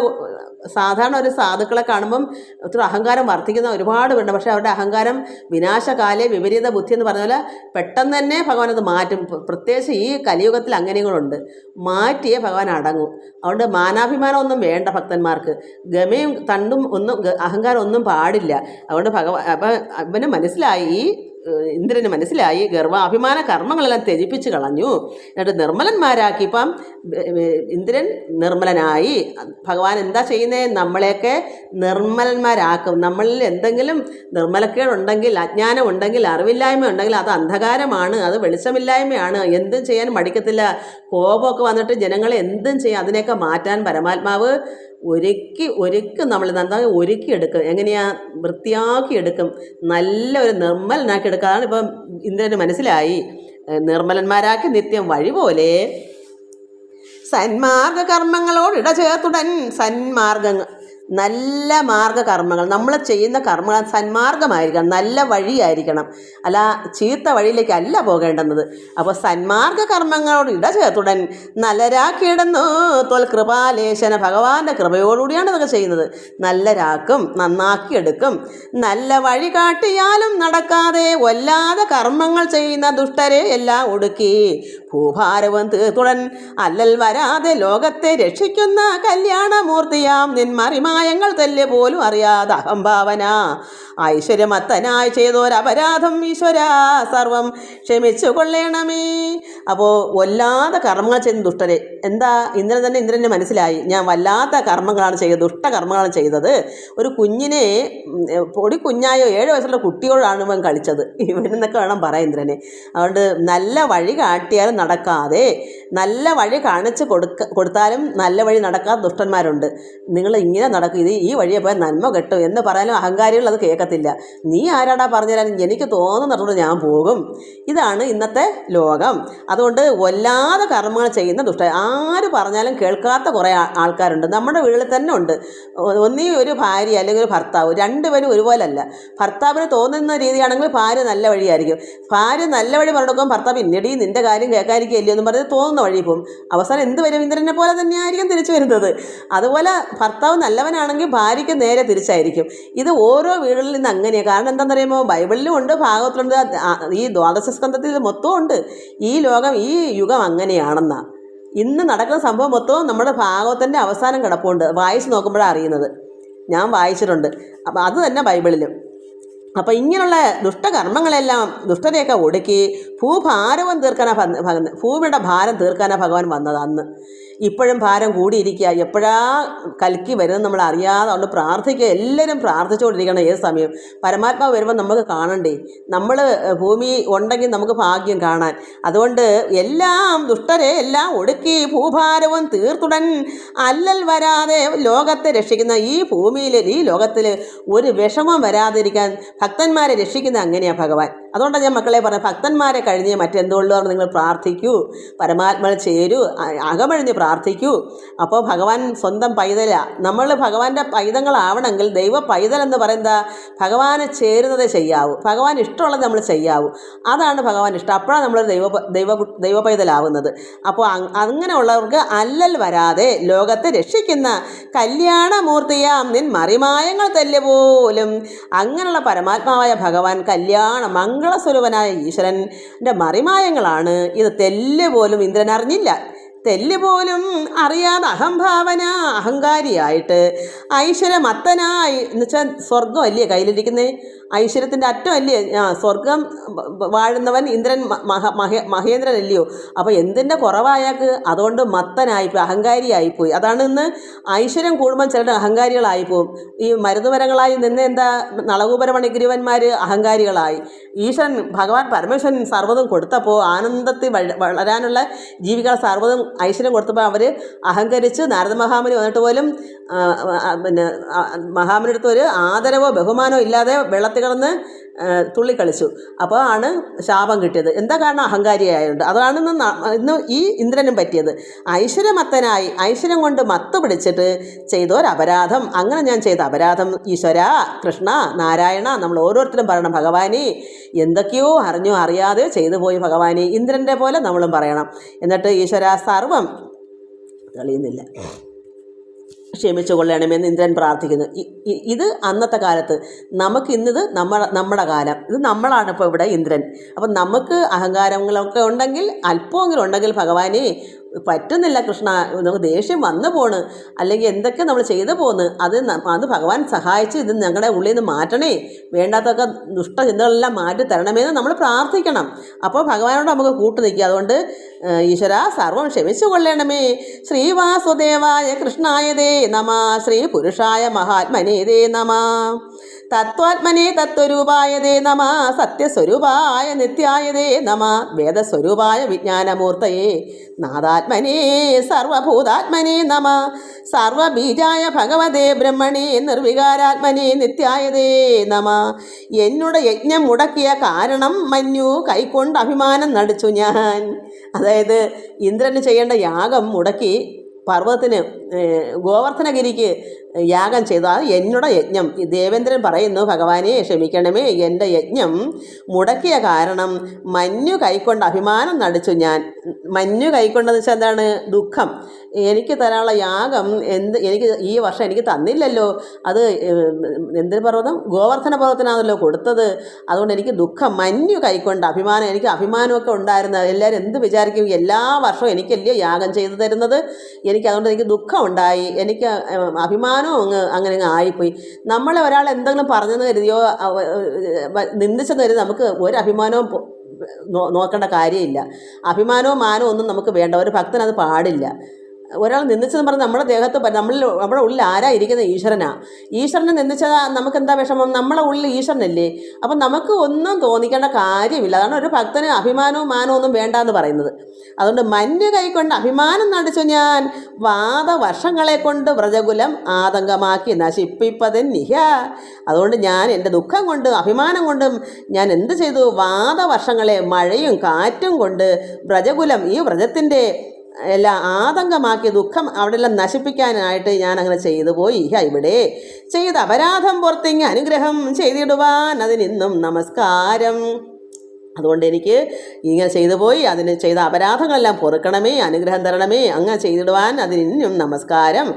സാധാരണ ഒരു സാധുക്കളെ കാണുമ്പം ഒത്തിരി അഹങ്കാരം വർദ്ധിക്കുന്ന ഒരുപാട് പേരുണ്ട്. പക്ഷേ അവരുടെ അഹങ്കാരം വിനാശകാലേ വിപരീത ബുദ്ധി എന്ന് പറഞ്ഞ പോലെ പെട്ടെന്ന് തന്നെ ഭഗവാൻ അത് മാറ്റും. പ്രത്യേകിച്ച് ഈ കലിയുഗത്തിൽ അങ്ങനെയുങ്ങളുണ്ട്. മാറ്റിയേ ഭഗവാൻ അടങ്ങും. അതുകൊണ്ട് മാനാഭിമാനം ഒന്നും വേണ്ട ഭക്തന്മാർക്ക്. ഗമയും തണ്ടും ഒന്നും അഹങ്കാരം ഒന്നും പാടില്ല. അതുകൊണ്ട് അപ്പം ഇവന് മനസ്സിലായി, ഇന്ദ്രന് മനസ്സിലായി, ഗർവാഭിമാന കർമ്മങ്ങളെല്ലാം ത്യജിപ്പിച്ച് കളഞ്ഞു. എന്നിട്ട് നിർമ്മലന്മാരാക്കി. ഇപ്പം ഇന്ദ്രൻ നിർമ്മലനായി. ഭഗവാൻ എന്താ ചെയ്യുന്നത്? നമ്മളെയൊക്കെ നിർമ്മലന്മാരാക്കും. നമ്മളിൽ എന്തെങ്കിലും നിർമ്മലക്കേടുണ്ടെങ്കിൽ, അജ്ഞാനം ഉണ്ടെങ്കിൽ, അറിവില്ലായ്മ ഉണ്ടെങ്കിൽ അത് അന്ധകാരമാണ്, അത് വെളിച്ചമില്ലായ്മയാണ്. എന്തും ചെയ്യാൻ മടിക്കത്തില്ല. കോപമൊക്കെ വന്നിട്ട് ജനങ്ങളെ എന്തും ചെയ്യാം. അതിനെയൊക്കെ മാറ്റാൻ പരമാത്മാവ് ഒരുക്കി നമ്മൾ നന്നായി ഒരുക്കിയെടുക്കും. എങ്ങനെയാ? വൃത്തിയാക്കിയെടുക്കും. നല്ല ഒരു നിർമ്മലനാക്കി എടുക്കുക. അതാണ് ഇപ്പം ഇന്ദ്രന് മനസ്സിലായി. നിർമ്മലന്മാരാക്കി നിത്യം വഴി പോലെ സന്മാർഗ കർമ്മങ്ങളോട് ഇടചേർത്തുടൻ. സന്മാർഗങ്ങൾ, നല്ല മാർഗകർമ്മങ്ങൾ, നമ്മൾ ചെയ്യുന്ന കർമ്മങ്ങൾ സന്മാർഗമായിരിക്കണം, നല്ല വഴിയായിരിക്കണം. അല്ല ചീത്ത വഴിയിലേക്ക് അല്ല പോകേണ്ടുന്നത്. അപ്പോൾ സന്മാർഗ കർമ്മങ്ങളോട് ഇടചേർത്തുടൻ നല്ലരാക്കിയിടുന്നു ത്വൽ കൃപാലേശന. ഭഗവാന്റെ കൃപയോടുകൂടിയാണ് ഇതൊക്കെ ചെയ്യുന്നത്. നല്ലരാക്കും, നന്നാക്കിയെടുക്കും. നല്ല വഴി കാട്ടിയാലും നടക്കാതെ വല്ലാതെ കർമ്മങ്ങൾ ചെയ്യുന്ന ദുഷ്ടരെ എല്ലാം ഒടുക്കി ഭൂഭാരവും തീർത്തുടൻ അല്ലൽ വരാതെ ലോകത്തെ രക്ഷിക്കുന്ന കല്യാണമൂർത്തിയാം നിന്മറിമായങ്ങൾ തെല്ല് പോലും അറിയാതെ അഹംഭാവന ഐശ്വര്യമത്തനായി ചെയ്തോരപരാധം ഈശ്വര സർവം ക്ഷമിച്ചു കൊള്ളേണമേ. അപ്പോൾ വല്ലാതെ കർമ്മങ്ങൾ ചെയ്യുന്ന ദുഷ്ടരെ, എന്താ ഇന്ദ്രൻ തന്നെ ഇന്ദ്രന് മനസ്സിലായി, ഞാൻ വല്ലാത്ത കർമ്മങ്ങളാണ് ചെയ്തത്, ദുഷ്ടകർമ്മങ്ങളാണ് ചെയ്തത്. ഒരു കുഞ്ഞിനെ, പൊടി കുഞ്ഞായോ 7 വയസ്സുള്ള കുട്ടിയോടാണ് ഇവൻ കളിച്ചത്, ഇവനെന്നൊക്കെ വേണം പറയാൻ ഇന്ദ്രനെ. അതുകൊണ്ട് നല്ല വഴി കാട്ടിയാലും നടക്കാതെ, നല്ല വഴി കാണിച്ച് കൊടുത്താലും നല്ല വഴി നടക്കാത്ത ദുഷ്ടന്മാരുണ്ട്. നിങ്ങൾ ഇങ്ങനെ നടക്കും, ഇത് ഈ വഴിയെ പോയാൽ നന്മ കിട്ടും എന്ന് പറയാനും അഹങ്കാരികൾ അത് കേൾക്കത്തില്ല. നീ ആരാടാ പറഞ്ഞുതരാൻ, എനിക്ക് തോന്നുന്നിടത്തോട് ഞാൻ പോകും. ഇതാണ് ഇന്നത്തെ ലോകം. അതുകൊണ്ട് വല്ലാതെ കർമ്മങ്ങൾ ചെയ്യുന്ന ആര് പറഞ്ഞാലും കേൾക്കാത്ത കുറേ ആൾക്കാരുണ്ട്. നമ്മുടെ വീട്ടിൽ തന്നെ ഉണ്ട്. ഒന്നീ ഒരു ഭാര്യ അല്ലെങ്കിൽ ഒരു ഭർത്താവ്, രണ്ടുപേരും ഒരുപോലല്ല. ഭർത്താവിന് തോന്നുന്ന രീതിയാണെങ്കിൽ ഭാര്യ നല്ല വഴിയായിരിക്കും. ഭാര്യ നല്ല വഴി പറഞ്ഞെടുക്കും, ഭർത്താവ് ഇന്നടി നിൻ്റെ കാര്യം കേൾക്കാതിരിക്കുകയല്ലോ എന്ന് പറഞ്ഞ് തോന്നുന്ന വഴി പോകും. അവസാനം എന്ത് വരും? ഇന്ദ്രനെ പോലെ തന്നെയായിരിക്കും തിരിച്ചു വരുന്നത്. അതുപോലെ ഭർത്താവ് നല്ലവനാണെങ്കിൽ ഭാര്യയ്ക്ക് നേരെ തിരിച്ചായിരിക്കും. ഇത് ഓരോ വീടുകളിൽ നിന്ന് അങ്ങനെയാണ്. കാരണം എന്താണെന്ന് പറയുമ്പോൾ ബൈബിളിലും ഉണ്ട്, ഭാഗവത്തിലുണ്ട്, ഈ ദ്വാദശസ്കന്ധത്തിൽ മൊത്തം ഉണ്ട്. ഈ ലോകം, ഈ യുഗം അങ്ങനെയാണെന്നാണ്. ഇന്ന് നടക്കുന്ന സംഭവം മൊത്തവും നമ്മുടെ ഭാഗവത്തിൻ്റെ അവസാനം കിടപ്പുണ്ട്. വായിച്ച് നോക്കുമ്പോഴാണ് അറിയുന്നത്. ഞാൻ വായിച്ചിട്ടുണ്ട്. അപ്പം അത് തന്നെ ബൈബിളിലും. അപ്പോൾ ഇങ്ങനെയുള്ള ദുഷ്ടകർമ്മങ്ങളെല്ലാം, ദുഷ്ടതയൊക്കെ ഒടുക്കി ഭൂഭാരവും തീർക്കാനാണ്, ഭൂമിയുടെ ഭാരം തീർക്കാനാണ് ഭഗവാൻ വന്നത് അന്ന്. ഇപ്പോഴും ഭാരം കൂടിയിരിക്കുക. എപ്പോഴാ കൽക്കി വരുന്നത് നമ്മൾ അറിയാതെ. അതുകൊണ്ട് പ്രാർത്ഥിക്കുക, എല്ലാവരും പ്രാർത്ഥിച്ചുകൊണ്ടിരിക്കണം ഏത് സമയം. പരമാത്മാവ് വരുമ്പോൾ നമുക്ക് കാണണ്ടേ. നമ്മൾ ഭൂമി ഉണ്ടെങ്കിൽ നമുക്ക് ഭാഗ്യം കാണാൻ. അതുകൊണ്ട് എല്ലാം ദുഷ്ടരെ എല്ലാം ഒടുക്കി ഭൂഭാരവും തീർത്തുടൻ അല്ലൽ വരാതെ ലോകത്തെ രക്ഷിക്കുന്ന, ഈ ഭൂമിയിൽ, ഈ ലോകത്തിൽ ഒരു വിഷമം വരാതിരിക്കാൻ ഭക്തന്മാരെ രക്ഷിക്കുന്ന അങ്ങനെയാണ് ഭഗവാൻ. അതുകൊണ്ടാണ് ഞാൻ മക്കളെ പറഞ്ഞത്, ഭക്തന്മാരെ കഴിഞ്ഞ് മറ്റെന്തുകൊണ്ടാണ് നിങ്ങൾ പ്രാർത്ഥിക്കൂ, പരമാത്മാവിൽ ചേരൂ, അകമഴിഞ്ഞ് പ്രാർത്ഥിക്കൂ. അപ്പോൾ ഭഗവാൻ സ്വന്തം പൈതല. നമ്മൾ ഭഗവാന്റെ പൈതങ്ങളാവണമെങ്കിൽ, ദൈവ പൈതൽ എന്ന് പറയുന്നത് ഭഗവാനെ ചേരുന്നതേ ചെയ്യാവൂ, ഭഗവാൻ ഇഷ്ടമുള്ളത് നമ്മൾ ചെയ്യാവൂ. അതാണ് ഭഗവാൻ ഇഷ്ടം. അപ്പോഴാണ് നമ്മൾ ദൈവ പൈതലാവുന്നത്. അപ്പോൾ അങ്ങനെയുള്ളവർക്ക് അല്ലൽ വരാതെ ലോകത്തെ രക്ഷിക്കുന്ന കല്യാണമൂർത്തിയാം നിൻ മറിമായങ്ങൾ തല്ലുപോലും. അങ്ങനെയുള്ള പരമാത്മാവായ ഭഗവാൻ, കല്യാണ മംഗളസ്വരൂപനായ ഈശ്വരൻ്റെ മറിമായങ്ങളാണ്. ഇത് തെല്ലുപോലും ഇന്ദ്രൻ അറിഞ്ഞില്ല. തെല്ലുപോലും അറിയാതെ അഹംഭാവന, അഹങ്കാരിയായിട്ട് ഐശ്വര്യമത്തനായി, എന്നുവെച്ചാൽ സ്വർഗം അല്ലേ കയ്യിലിരിക്കുന്നത്, ഐശ്വര്യത്തിൻ്റെ അറ്റം അല്ലേ, സ്വർഗം വാഴുന്നവൻ ഇന്ദ്രൻ മഹേന്ദ്രനല്ലയോ. അപ്പോൾ എന്തിൻ്റെ കുറവായാൾക്ക്? അതുകൊണ്ട് മത്തനായിപ്പോയി, അഹങ്കാരിയായിപ്പോയി. അതാണ് ഇന്ന് ഐശ്വര്യം കൂടുമ്പം ചിലർ അഹങ്കാരികളായിപ്പോവും. ഈ മരുന്നുമരങ്ങളായി നിന്ന് എന്താ നളകൂപരമണിഗിരിവന്മാർ അഹങ്കാരികളായി. ഈശ്വരൻ ഭഗവാൻ പരമേശ്വരൻ സർവ്വതും കൊടുത്തപ്പോൾ, ആനന്ദത്തിൽ വളരാനുള്ള ജീവികൾ സർവ്വതും ഐശ്വര്യം കൊടുത്തപ്പോൾ അവർ അഹങ്കരിച്ച് നാരദ മഹാമുനി വന്നിട്ട് പോലും മഹാമുനി അടുത്ത് ഒരു ആദരവോ ബഹുമാനമോ ഇല്ലാതെ വെള്ളത്തിൽ കിടന്ന് തുള്ളിക്കളിച്ചു. അപ്പോൾ ആണ് ശാപം കിട്ടിയത്. എന്താ കാരണം? അഹങ്കാരിയായുണ്ട്. അതാണ് ഇന്ന് ഈ ഇന്ദ്രനും പറ്റിയത്. ഐശ്വര്യമത്തനായി, ഐശ്വര്യം കൊണ്ട് മത്ത് പിടിച്ചിട്ട് ചെയ്തൊരപരാധം. അങ്ങനെ ഞാൻ ചെയ്ത അപരാധം ഈശ്വര, കൃഷ്ണ, നാരായണ, നമ്മൾ ഓരോരുത്തരും പറയണം, ഭഗവാനെ എന്തൊക്കെയോ അറിഞ്ഞോ അറിയാതെയോ ചെയ്തു പോയി ഭഗവാനെ. ഇന്ദ്രൻ്റെ പോലെ നമ്മളും പറയണം. എന്നിട്ട് ഈശ്വര സർവം തെളിയുന്നില്ല, ക്ഷമിച്ചു കൊള്ളണമെന്ന് ഇന്ദ്രൻ പ്രാർത്ഥിക്കുന്നു. ഇത് അന്നത്തെ കാലത്ത്. നമുക്കിന്നത് നമ്മുടെ കാലം. ഇത് നമ്മളാണ് ഇപ്പോൾ ഇവിടെ ഇന്ദ്രൻ. അപ്പം നമുക്ക് അഹങ്കാരങ്ങളൊക്കെ ഉണ്ടെങ്കിൽ, അല്പമെങ്കിലും ഉണ്ടെങ്കിൽ, ഭഗവാനെ പറ്റുന്നില്ല കൃഷ്ണ, നമുക്ക് ദേഷ്യം വന്നു പോണ്, അല്ലെങ്കിൽ എന്തൊക്കെ നമ്മൾ ചെയ്തു പോന്ന്, അത് ഭഗവാൻ സഹായിച്ച് ഇത് ഞങ്ങളുടെ ഉള്ളിൽ നിന്ന് മാറ്റണേ, വേണ്ടാത്തൊക്കെ ദുഷ്ടചിന്തകളെല്ലാം മാറ്റി തരണമെന്ന് നമ്മൾ പ്രാർത്ഥിക്കണം. അപ്പോൾ ഭഗവാനോട് നമുക്ക് കൂട്ടു നിൽക്കുക. അതുകൊണ്ട് ഈശ്വര സർവം ക്ഷമിച്ചു കൊള്ളണമേ. ശ്രീവാസുദേവായ കൃഷ്ണായതേ നമ, ശ്രീ പുരുഷായ മഹാത്മനേതേ നമ, തത്വാത്മനെ തത്വരൂപായതേ നമ, സത്യസ്വരൂപായ നിത്യായതേ നമ, വേദസ്വരൂപായ വിജ്ഞാനമൂർത്തയേ നാദാത്മനേ സർവഭൂതാത്മനേ നമ, സർവബീജായ ഭഗവതേ ബ്രഹ്മണേ നിർവികാരാത്മനേ നിത്യായതേ നമ. എന്നുടെ യജ്ഞം മുടക്കിയ കാരണം മഞ്ഞു കൈക്കൊണ്ട് അഭിമാനം നടിച്ചു ഞാൻ. അതായത് ഇന്ദ്രന് ചെയ്യേണ്ട യാഗം മുടക്കി പർവ്വതത്തിന്, ഗോവർദ്ധനഗിരിക്ക് യാഗം ചെയ്തു. അത് എന്നുടെ യജ്ഞം. ദേവേന്ദ്രൻ പറയുന്നു, ഭഗവാനെ ക്ഷമിക്കണമേ, എൻ്റെ യജ്ഞം മുടക്കിയ കാരണം മഞ്ഞു കൈക്കൊണ്ട് അഭിമാനം നടിച്ചു ഞാൻ. മഞ്ഞു കൈക്കൊണ്ടെന്ന് വെച്ചാൽ എന്താണ്? ദുഃഖം. എനിക്ക് തരാനുള്ള യാഗം എനിക്ക് ഈ വർഷം എനിക്ക് തന്നില്ലല്ലോ. അത് എന്തൊരു പർവ്വതം? ഗോവർദ്ധന പർവ്വതത്തിനാണല്ലോ കൊടുത്തത്. അതുകൊണ്ട് എനിക്ക് ദുഃഖം. മഞ്ഞു കൈക്കൊണ്ട് അഭിമാനം. എനിക്ക് അഭിമാനമൊക്കെ ഉണ്ടായിരുന്നു. എല്ലാവരും എന്ത് വിചാരിക്കും? എല്ലാ വർഷവും എനിക്കല്ലേ യാഗം ചെയ്തു തരുന്നത്. അതുകൊണ്ട് എനിക്ക് ദുഃഖം ഉണ്ടായി. എനിക്ക് അഭിമാനവും അങ്ങനെ ആയിപ്പോയി. നമ്മളെ ഒരാൾ എന്തെങ്കിലും പറഞ്ഞെന്ന് കരുതിയോ നിന്ദിച്ചെന്ന് കരുതി നമുക്ക് ഒരു അഭിമാനവും നോക്കേണ്ട കാര്യമില്ല. അഭിമാനവും മാനവും ഒന്നും നമുക്ക് വേണ്ട. ഒരു ഭക്തനത് പാടില്ല. ഒരാൾ നിന്ദിച്ചെന്ന് പറഞ്ഞാൽ നമ്മുടെ ദേഹത്ത് നമ്മുടെ ഉള്ളിൽ ആരാ ഇരിക്കുന്നത്? ഈശ്വരനാ. ഈശ്വരനെ നിന്ദിച്ചാൽ നമുക്ക് എന്താ വിഷമം? നമ്മളെ ഉള്ളിൽ ഈശ്വരനല്ലേ. അപ്പം നമുക്ക് ഒന്നും തോന്നിക്കേണ്ട കാര്യമില്ല. അതാണ് ഒരു ഭക്തന് അഭിമാനവും മാനവും ഒന്നും വേണ്ടാന്ന് പറയുന്നത്. അതുകൊണ്ട് മഞ്ഞ് കൈക്കൊണ്ട് അഭിമാനം നടിച്ചു ഞാൻ, വാദവർഷങ്ങളെ കൊണ്ട് വ്രജകുലം ആതങ്കമാക്കി നശിപ്പിപ്പതെന്നിഹ. അതുകൊണ്ട് ഞാൻ എൻ്റെ ദുഃഖം കൊണ്ട് അഭിമാനം കൊണ്ടും ഞാൻ എന്ത് ചെയ്തു? വാദവർഷങ്ങളെ, മഴയും കാറ്റും കൊണ്ട് വ്രജകുലം, ഈ വ്രജത്തിൻ്റെ എല്ലാം ആതങ്കമാക്കി ദുഃഖം അവിടെയെല്ലാം നശിപ്പിക്കാനായിട്ട് ഞാൻ അങ്ങനെ ചെയ്തു പോയി. ഇവിടെ ചെയ്ത അപരാധം പുറത്തിങ്ങ് അനുഗ്രഹം ചെയ്തിടുവാൻ അതിനിന്നും നമസ്കാരം. അതുകൊണ്ട് എനിക്ക് ഇങ്ങനെ ചെയ്തു പോയി, അതിന് ചെയ്ത അപരാധങ്ങളെല്ലാം പൊറുക്കണമേ, അനുഗ്രഹം തരണമേ, അങ്ങനെ ചെയ്തിടുവാൻ അതിനും നമസ്കാരം.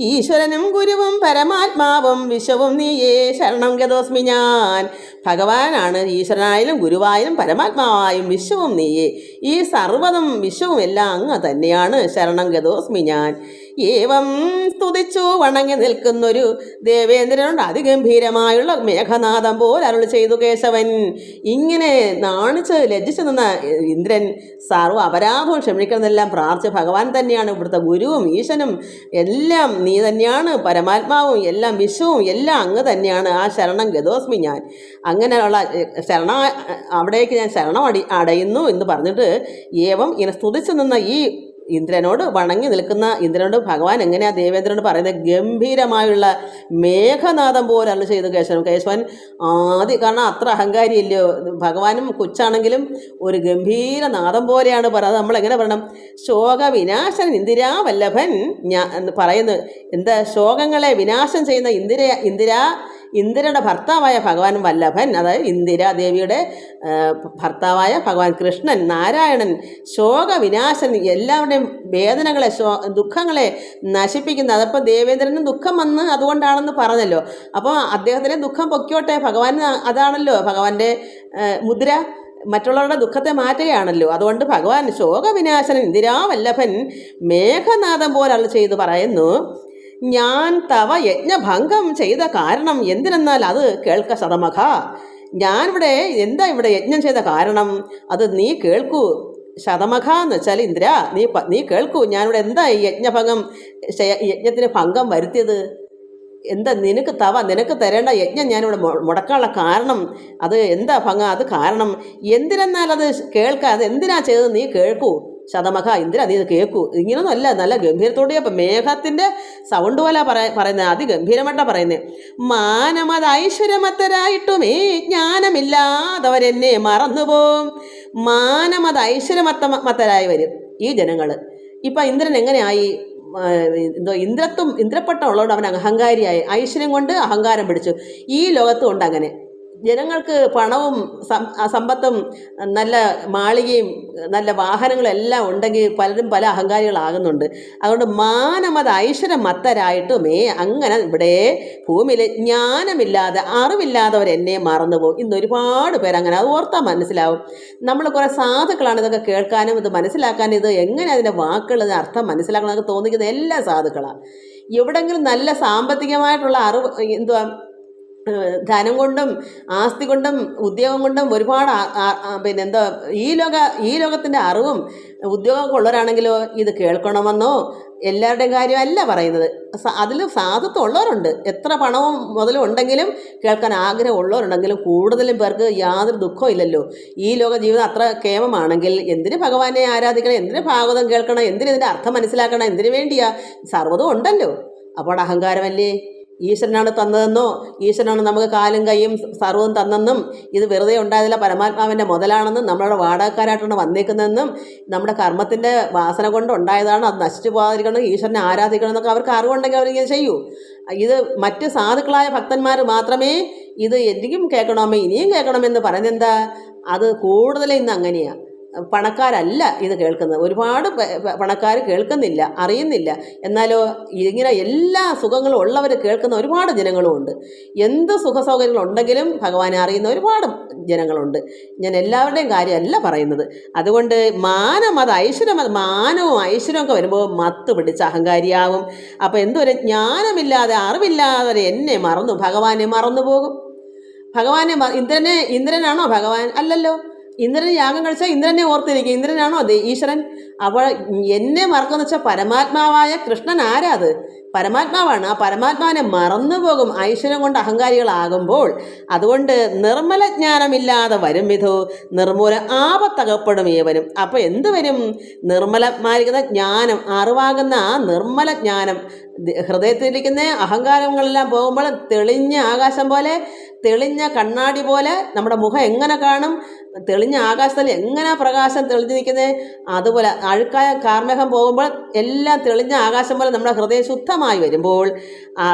ഈശ്വരനും ഗുരുവും പരമാത്മാവും വിശ്വവും നീയേ ശരണം ഗതോസ്മി ഞാൻ. ഭഗവാനാണ് ഈശ്വരനായാലും ഗുരുവായാലും പരമാത്മാവായും വിശ്വവും നീയേ. ഈ സർവ്വതും വിശ്വവും എല്ലാം അങ്ങ് തന്നെയാണ്. ശരണം ഗതോസ്മി ഞാൻ. ഏവം സ്തുതിച്ചു വണങ്ങി നിൽക്കുന്നൊരു ദേവേന്ദ്രനോട് അതിഗംഭീരമായുള്ള മേഘനാദം പോലെ അരുൾ ചെയ്തു കേശവൻ. ഇങ്ങനെ നാണിച്ച് ലജ്ജിച്ചു നിന്ന ഇന്ദ്രൻ സർവ്വ അപരാധവും ക്ഷമിക്കണമെന്നെല്ലാം പ്രാർത്ഥിച്ച ഭഗവാൻ തന്നെയാണ് ഇവിടുത്തെ ഗുരുവും ഈശനും എല്ലാം നീ തന്നെയാണ്. പരമാത്മാവും എല്ലാം വിശ്വവും എല്ലാം അങ്ങ് തന്നെയാണ്. ആ ശരണം ഗതോസ്മി ഞാൻ. അങ്ങനെയുള്ള അവിടേക്ക് ഞാൻ ശരണം അടയുന്നു എന്ന് പറഞ്ഞിട്ട് ഏവം ഇങ്ങനെ സ്തുതിച്ചു നിന്ന ഈ ഇന്ദ്രനോട് വണങ്ങി നിൽക്കുന്ന ഇന്ദ്രനോട് ഭഗവാൻ എങ്ങനെയാ ദേവേന്ദ്രനോട് പറയുന്നത്? ഗംഭീരമായുള്ള മേഘനാദം പോലെ അരുളി ചെയ്തു കേശവൻ കാരണം അത്ര അഹങ്കാരിയല്ലയോ ഭഗവാനും. കൊച്ചാണെങ്കിലും ഒരു ഗംഭീര നാദം പോലെയാണ് പറയുന്നത്. നമ്മളെങ്ങനെ പറയണം? ശോക വിനാശൻ ഇന്ദിരാവല്ലഭൻ പറയുന്നത് എന്താ? ശോകങ്ങളെ വിനാശം ചെയ്യുന്ന ഇന്ദിരയുടെ ഭർത്താവായ ഭഗവാൻ വല്ലഭൻ, അതായത് ഇന്ദിരാദേവിയുടെ ഭർത്താവായ ഭഗവാൻ കൃഷ്ണൻ നാരായണൻ ശോകവിനാശൻ, എല്ലാവരുടെയും വേദനകളെ ദുഃഖങ്ങളെ നശിപ്പിക്കുന്ന. അതപ്പോൾ ദേവേന്ദ്രനും ദുഃഖം വന്ന് അതുകൊണ്ടാണെന്ന് പറഞ്ഞല്ലോ. അപ്പോൾ അദ്ദേഹത്തിന് ദുഃഖം പൊയ്ക്കോട്ടെ, ഭഗവാൻ അതാണല്ലോ ഭഗവാന്റെ മുദ്ര, മറ്റുള്ളവരുടെ ദുഃഖത്തെ മാറ്റുകയാണല്ലോ. അതുകൊണ്ട് ഭഗവാൻ ശോകവിനാശൻ ഇന്ദിരാവല്ലഭൻ മേഘനാദം പോലെ അരുളി ചെയ്ത് പറയുന്നു, ഞാൻ തവ യജ്ഞഭംഗം ചെയ്ത കാരണം എന്തിനെന്നാൽ അത് കേൾക്ക ശതമഖ. ഞാനിവിടെ എന്താ ഇവിടെ യജ്ഞം ചെയ്ത കാരണം അത് നീ കേൾക്കൂ. ശതമഖ എന്ന് വെച്ചാൽ ഇന്ദ്ര, നീ കേൾക്കൂ. ഞാനിവിടെ എന്താ ഈ യജ്ഞത്തിന് ഭംഗം വരുത്തിയത്? എന്താ നിനക്ക് തരേണ്ട യജ്ഞം ഞാനിവിടെ മുടക്കാനുള്ള കാരണം അത് എന്താ ഭംഗം? അത് കാരണം എന്തിനെന്നാൽ അത് കേൾക്കുക. അത് എന്തിനാ ചെയ്തത് നീ കേൾക്കൂ. ശതമഖ ഇന്ദ്ര, നീ ഇത് കേൾക്കൂ. ഇങ്ങനൊന്നും അല്ല, നല്ല ഗംഭീരത്തോടെ അപ്പം മേഘത്തിൻ്റെ സൗണ്ട് പോലെ പറയുന്നത്, അതിഗംഭീരമായിട്ടാണ് പറയുന്നത്. മാനമത് ഐശ്വര്യമത്തരായിട്ടുമേ ജ്ഞാനമില്ലാത്തവരെന്നെ മറന്നുപോകും. മാനമത് ഐശ്വര്യമത്തരായി വരും ഈ ജനങ്ങൾ. ഇപ്പം ഇന്ദ്രൻ എങ്ങനെയായി? ഇന്ദ്രപ്പട്ടം ഉള്ളതുകൊണ്ട് അവൻ അഹങ്കാരിയായി, ഐശ്വര്യം കൊണ്ട് അഹങ്കാരം പിടിച്ചു. ഈ ലോകത്തും ഉണ്ട് അങ്ങനെ. ജനങ്ങൾക്ക് പണവും സമ്പത്തും നല്ല മാളികയും നല്ല വാഹനങ്ങളും എല്ലാം ഉണ്ടെങ്കിൽ പലരും പല അഹങ്കാരികളാകുന്നുണ്ട്. അതുകൊണ്ട് മാനമത് ഐശ്വര്യം മത്തരായിട്ടുമേ അങ്ങനെ ഇവിടെ ഭൂമിയിൽ ജ്ഞാനമില്ലാതെ അറിവില്ലാത്തവരെന്നെ മറന്നുപോകും. ഇന്ന് ഒരുപാട് പേര് അങ്ങനെ, അത് ഓർത്താൽ മനസ്സിലാവും. നമ്മൾ കുറേ സാധുക്കളാണ് ഇതൊക്കെ കേൾക്കാനും ഇത് മനസ്സിലാക്കാനും, ഇത് എങ്ങനെ അതിൻ്റെ വാക്കുകൾ അർത്ഥം മനസ്സിലാക്കണമെന്നൊക്കെ തോന്നിക്കുന്നത് എല്ലാ സാധുക്കളാണ്. എവിടെയെങ്കിലും നല്ല സാമ്പത്തികമായിട്ടുള്ള അറിവ് ധനം കൊണ്ടും ആസ്തി കൊണ്ടും ഉദ്യോഗം കൊണ്ടും ഒരുപാട് ഈ ലോകത്തിൻ്റെ അറിവും ഉദ്യോഗമൊക്കെ ഉള്ളവരാണെങ്കിലോ ഇത് കേൾക്കണമെന്നോ എല്ലാവരുടെയും കാര്യമല്ല പറയുന്നത്. അതിൽ സാധുത്വം ഉള്ളവരുണ്ട്, എത്ര പണവും മുതലും ഉണ്ടെങ്കിലും കേൾക്കാൻ ആഗ്രഹം ഉള്ളവരുണ്ടെങ്കിലും കൂടുതലും പേർക്ക് യാതൊരു ദുഃഖവും ഇല്ലല്ലോ. ഈ ലോക ജീവിതം അത്ര കേമമാണെങ്കിൽ എന്തിന് ഭഗവാനെ ആരാധിക്കണം, എന്തിന് ഭാഗവതം കേൾക്കണം, എന്തിന് ഇതിൻ്റെ അർത്ഥം മനസ്സിലാക്കണം, എന്തിനു വേണ്ടിയാ? സർവ്വതും ഉണ്ടല്ലോ. അപ്പോൾ അഹങ്കാരമല്ലേ? ഈശ്വരനാണ് തന്നതെന്നോ, ഈശ്വരനാണ് നമുക്ക് കാലും കൈയും സർവ്വവും തന്നെന്നും, ഇത് വെറുതെ ഉണ്ടായതില്ല പരമാത്മാവിൻ്റെ മുതലാണെന്നും, നമ്മളുടെ വാടകക്കാരായിട്ടാണ് വന്നേക്കുന്നതെന്നും, നമ്മുടെ കർമ്മത്തിൻ്റെ വാസന കൊണ്ട് ഉണ്ടായതാണ്, അത് നശിച്ചു പോകാതിരിക്കണം, ഈശ്വരനെ ആരാധിക്കണം എന്നൊക്കെ അവർക്ക് അറിവുണ്ടെങ്കിൽ അവരിങ്ങനെ ചെയ്യൂ. ഇത് മറ്റ് സാധുക്കളായ ഭക്തന്മാർ മാത്രമേ ഇത് എനിക്കും കേൾക്കണമേ ഇനിയും കേൾക്കണമെന്ന് പറയുന്നത്. എന്താ? അത് കൂടുതലും ഇന്ന് അങ്ങനെയാണ്. പണക്കാരല്ല ഇത് കേൾക്കുന്നത്, ഒരുപാട് പണക്കാർ കേൾക്കുന്നില്ല, അറിയുന്നില്ല. എന്നാലോ ഇങ്ങനെ എല്ലാ സുഖങ്ങളും ഉള്ളവർ കേൾക്കുന്ന ഒരുപാട് ജനങ്ങളും ഉണ്ട്. എന്ത് സുഖസൗകര്യങ്ങളുണ്ടെങ്കിലും ഭഗവാനെ അറിയുന്ന ഒരുപാട് ജനങ്ങളുണ്ട്. ഞാൻ എല്ലാവരുടെയും കാര്യമല്ല പറയുന്നത്. അതുകൊണ്ട് മാനവും ഐശ്വര്യമൊക്കെ വരുമ്പോൾ മത്ത് പിടിച്ച് അഹങ്കാരിയാവും. അപ്പോൾ എന്തൊരു ജ്ഞാനമില്ലാതെ അറിവില്ലാതെ എന്നെ മറന്നു, ഭഗവാനെ മറന്നു പോകും. ഭഗവാനെ ഇന്ദ്രനാണോ ഭഗവാൻ? അല്ലല്ലോ. ഇന്ദ്രൻ യാഗം കഴിച്ചാൽ ഇന്ദ്രനെ ഓർത്തിരിക്കും. ഇന്ദ്രനാണോ ഈശ്വരൻ? അപ്പോൾ എന്നെ മറക്കുമെന്ന് വെച്ചാൽ പരമാത്മാവായ കൃഷ്ണൻ ആരാ? അത് പരമാത്മാവാണ്. ആ പരമാത്മാവിനെ മറന്നുപോകും ഐശ്വര്യം കൊണ്ട് അഹങ്കാരികളാകുമ്പോൾ. അതുകൊണ്ട് നിർമ്മല ജ്ഞാനമില്ലാതെ വരും വിധു നിർമൂല ആപത്തകപ്പെടും ഏവരും. അപ്പോൾ എന്ത് വരും? നിർമ്മലമായിരിക്കുന്ന ജ്ഞാനം, അറിവാകുന്ന ആ നിർമ്മല ജ്ഞാനം ഹൃദയത്തിലിരിക്കുന്ന അഹങ്കാരങ്ങളെല്ലാം പോകുമ്പോൾ തെളിഞ്ഞ ആകാശം പോലെ, തെളിഞ്ഞ കണ്ണാടി പോലെ നമ്മുടെ മുഖം എങ്ങനെ കാണും? തെളിഞ്ഞ ആകാശത്തിൽ എങ്ങനെ പ്രകാശം തെളിഞ്ഞു നിൽക്കുന്നത്? അതുപോലെ അഴുക്കായ കാർമേഘം പോകുമ്പോൾ എല്ലാം തെളിഞ്ഞ ആകാശം പോലെ നമ്മുടെ ഹൃദയം ശുദ്ധമായി വരുമ്പോൾ ആ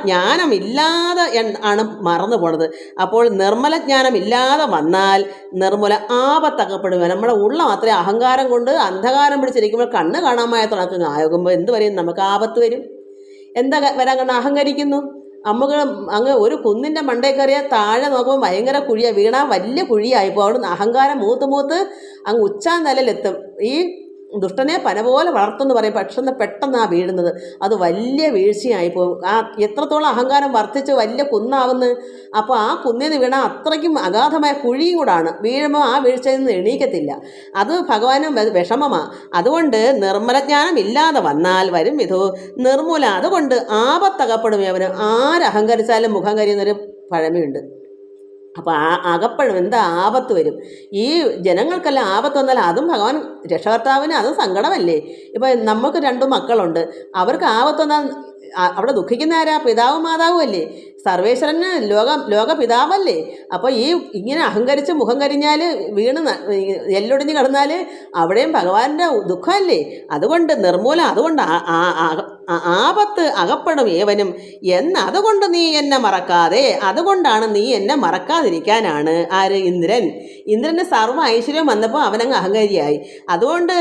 ജ്ഞാനം ഇല്ലാതെ ആണ് മറന്നു പോണത്. അപ്പോൾ നിർമ്മല ജ്ഞാനം ഇല്ലാതെ വന്നാൽ നിർമ്മല ആപത്തകപ്പെടുക. നമ്മുടെ ഉള്ള മാത്രമേ അഹങ്കാരം കൊണ്ട് അന്ധകാരം പിടിച്ചിരിക്കുമ്പോൾ കണ്ണ് കാണാൻ മായത്തുണക്ക് ആകുമ്പോൾ എന്ത് വരും? നമുക്ക് ആപത്ത് വരും. എന്താ വരാൻ കണ്ട് അഹങ്കരിക്കുന്നു? അങ്ങ് ഒരു കുന്നിൻ്റെ മണ്ടേ കയറിയാൽ താഴെ നോക്കുമ്പോൾ ഭയങ്കര കുഴിയാണ്, വീണാൽ വലിയ കുഴിയായിപ്പോൾ അവിടെ അഹങ്കാരം മൂത്ത് അങ്ങ് ഉച്ചാൻ നിലയിലെത്തും. ഈ ദുഷ്ടനെ പന പോലെ വളർത്തുമെന്ന് പറയും, പക്ഷെ പെട്ടെന്നാണ് വീഴുന്നത്. അത് വലിയ വീഴ്ചയായിപ്പോൾ. എത്രത്തോളം അഹങ്കാരം വർദ്ധിച്ച് വലിയ കുന്നാവുന്നു. അപ്പോൾ ആ കുന്നിൽ നിന്ന് വീണാൽ അത്രയ്ക്കും അഗാധമായ കുഴിയും കൂടാണ്. വീഴുമ്പോൾ ആ വീഴ്ചയിൽ നിന്ന് എണീക്കത്തില്ല. അത് ഭഗവാനും വിഷമമാണ്. അതുകൊണ്ട് നിർമ്മലജ്ഞാനം ഇല്ലാതെ വന്നാൽ വരും വിധു നിർമ്മൂല. അതുകൊണ്ട് ആപത്തകപ്പെടും അവന്. ആരഹങ്കരിച്ചാലും മുഖം കരിയുന്നൊരു പഴമയുണ്ട്. അപ്പോൾ അകപ്പെടും, എന്താ ആപത്ത് വരും. ഈ ജനങ്ങൾക്കെല്ലാം ആപത്ത് വന്നാൽ അതും ഭഗവാൻ രക്ഷകർത്താവിന് അതും സങ്കടമല്ലേ. ഇപ്പം നമുക്ക് 2 മക്കളുണ്ട്, അവർക്ക് ആപത്ത് വന്നാൽ അവിടെ ദുഃഖിക്കുന്ന ആരാ? പിതാവും മാതാവും അല്ലേ. സർവേശ്വരന് ലോക പിതാവല്ലേ. അപ്പോൾ ഈ ഇങ്ങനെ അഹങ്കരിച്ച് മുഖം കരിഞ്ഞാൽ വീണ് എല്ലൊടിഞ്ഞ് കിടന്നാൽ അവിടെയും ഭഗവാന്റെ ദുഃഖമല്ലേ. അതുകൊണ്ട് നിർമൂലം, അതുകൊണ്ട് ആപത്ത് അകപ്പെടും ഏവനും അതുകൊണ്ട് നീ എന്നെ മറക്കാതെ, അതുകൊണ്ടാണ് നീ എന്നെ മറക്കാതിരിക്കാനാണ് ആര്? ഇന്ദ്രന് സർവ്വ ഐശ്വര്യം വന്നപ്പോൾ അവനങ്ങ് അഹങ്കാരിയായി. അതുകൊണ്ട്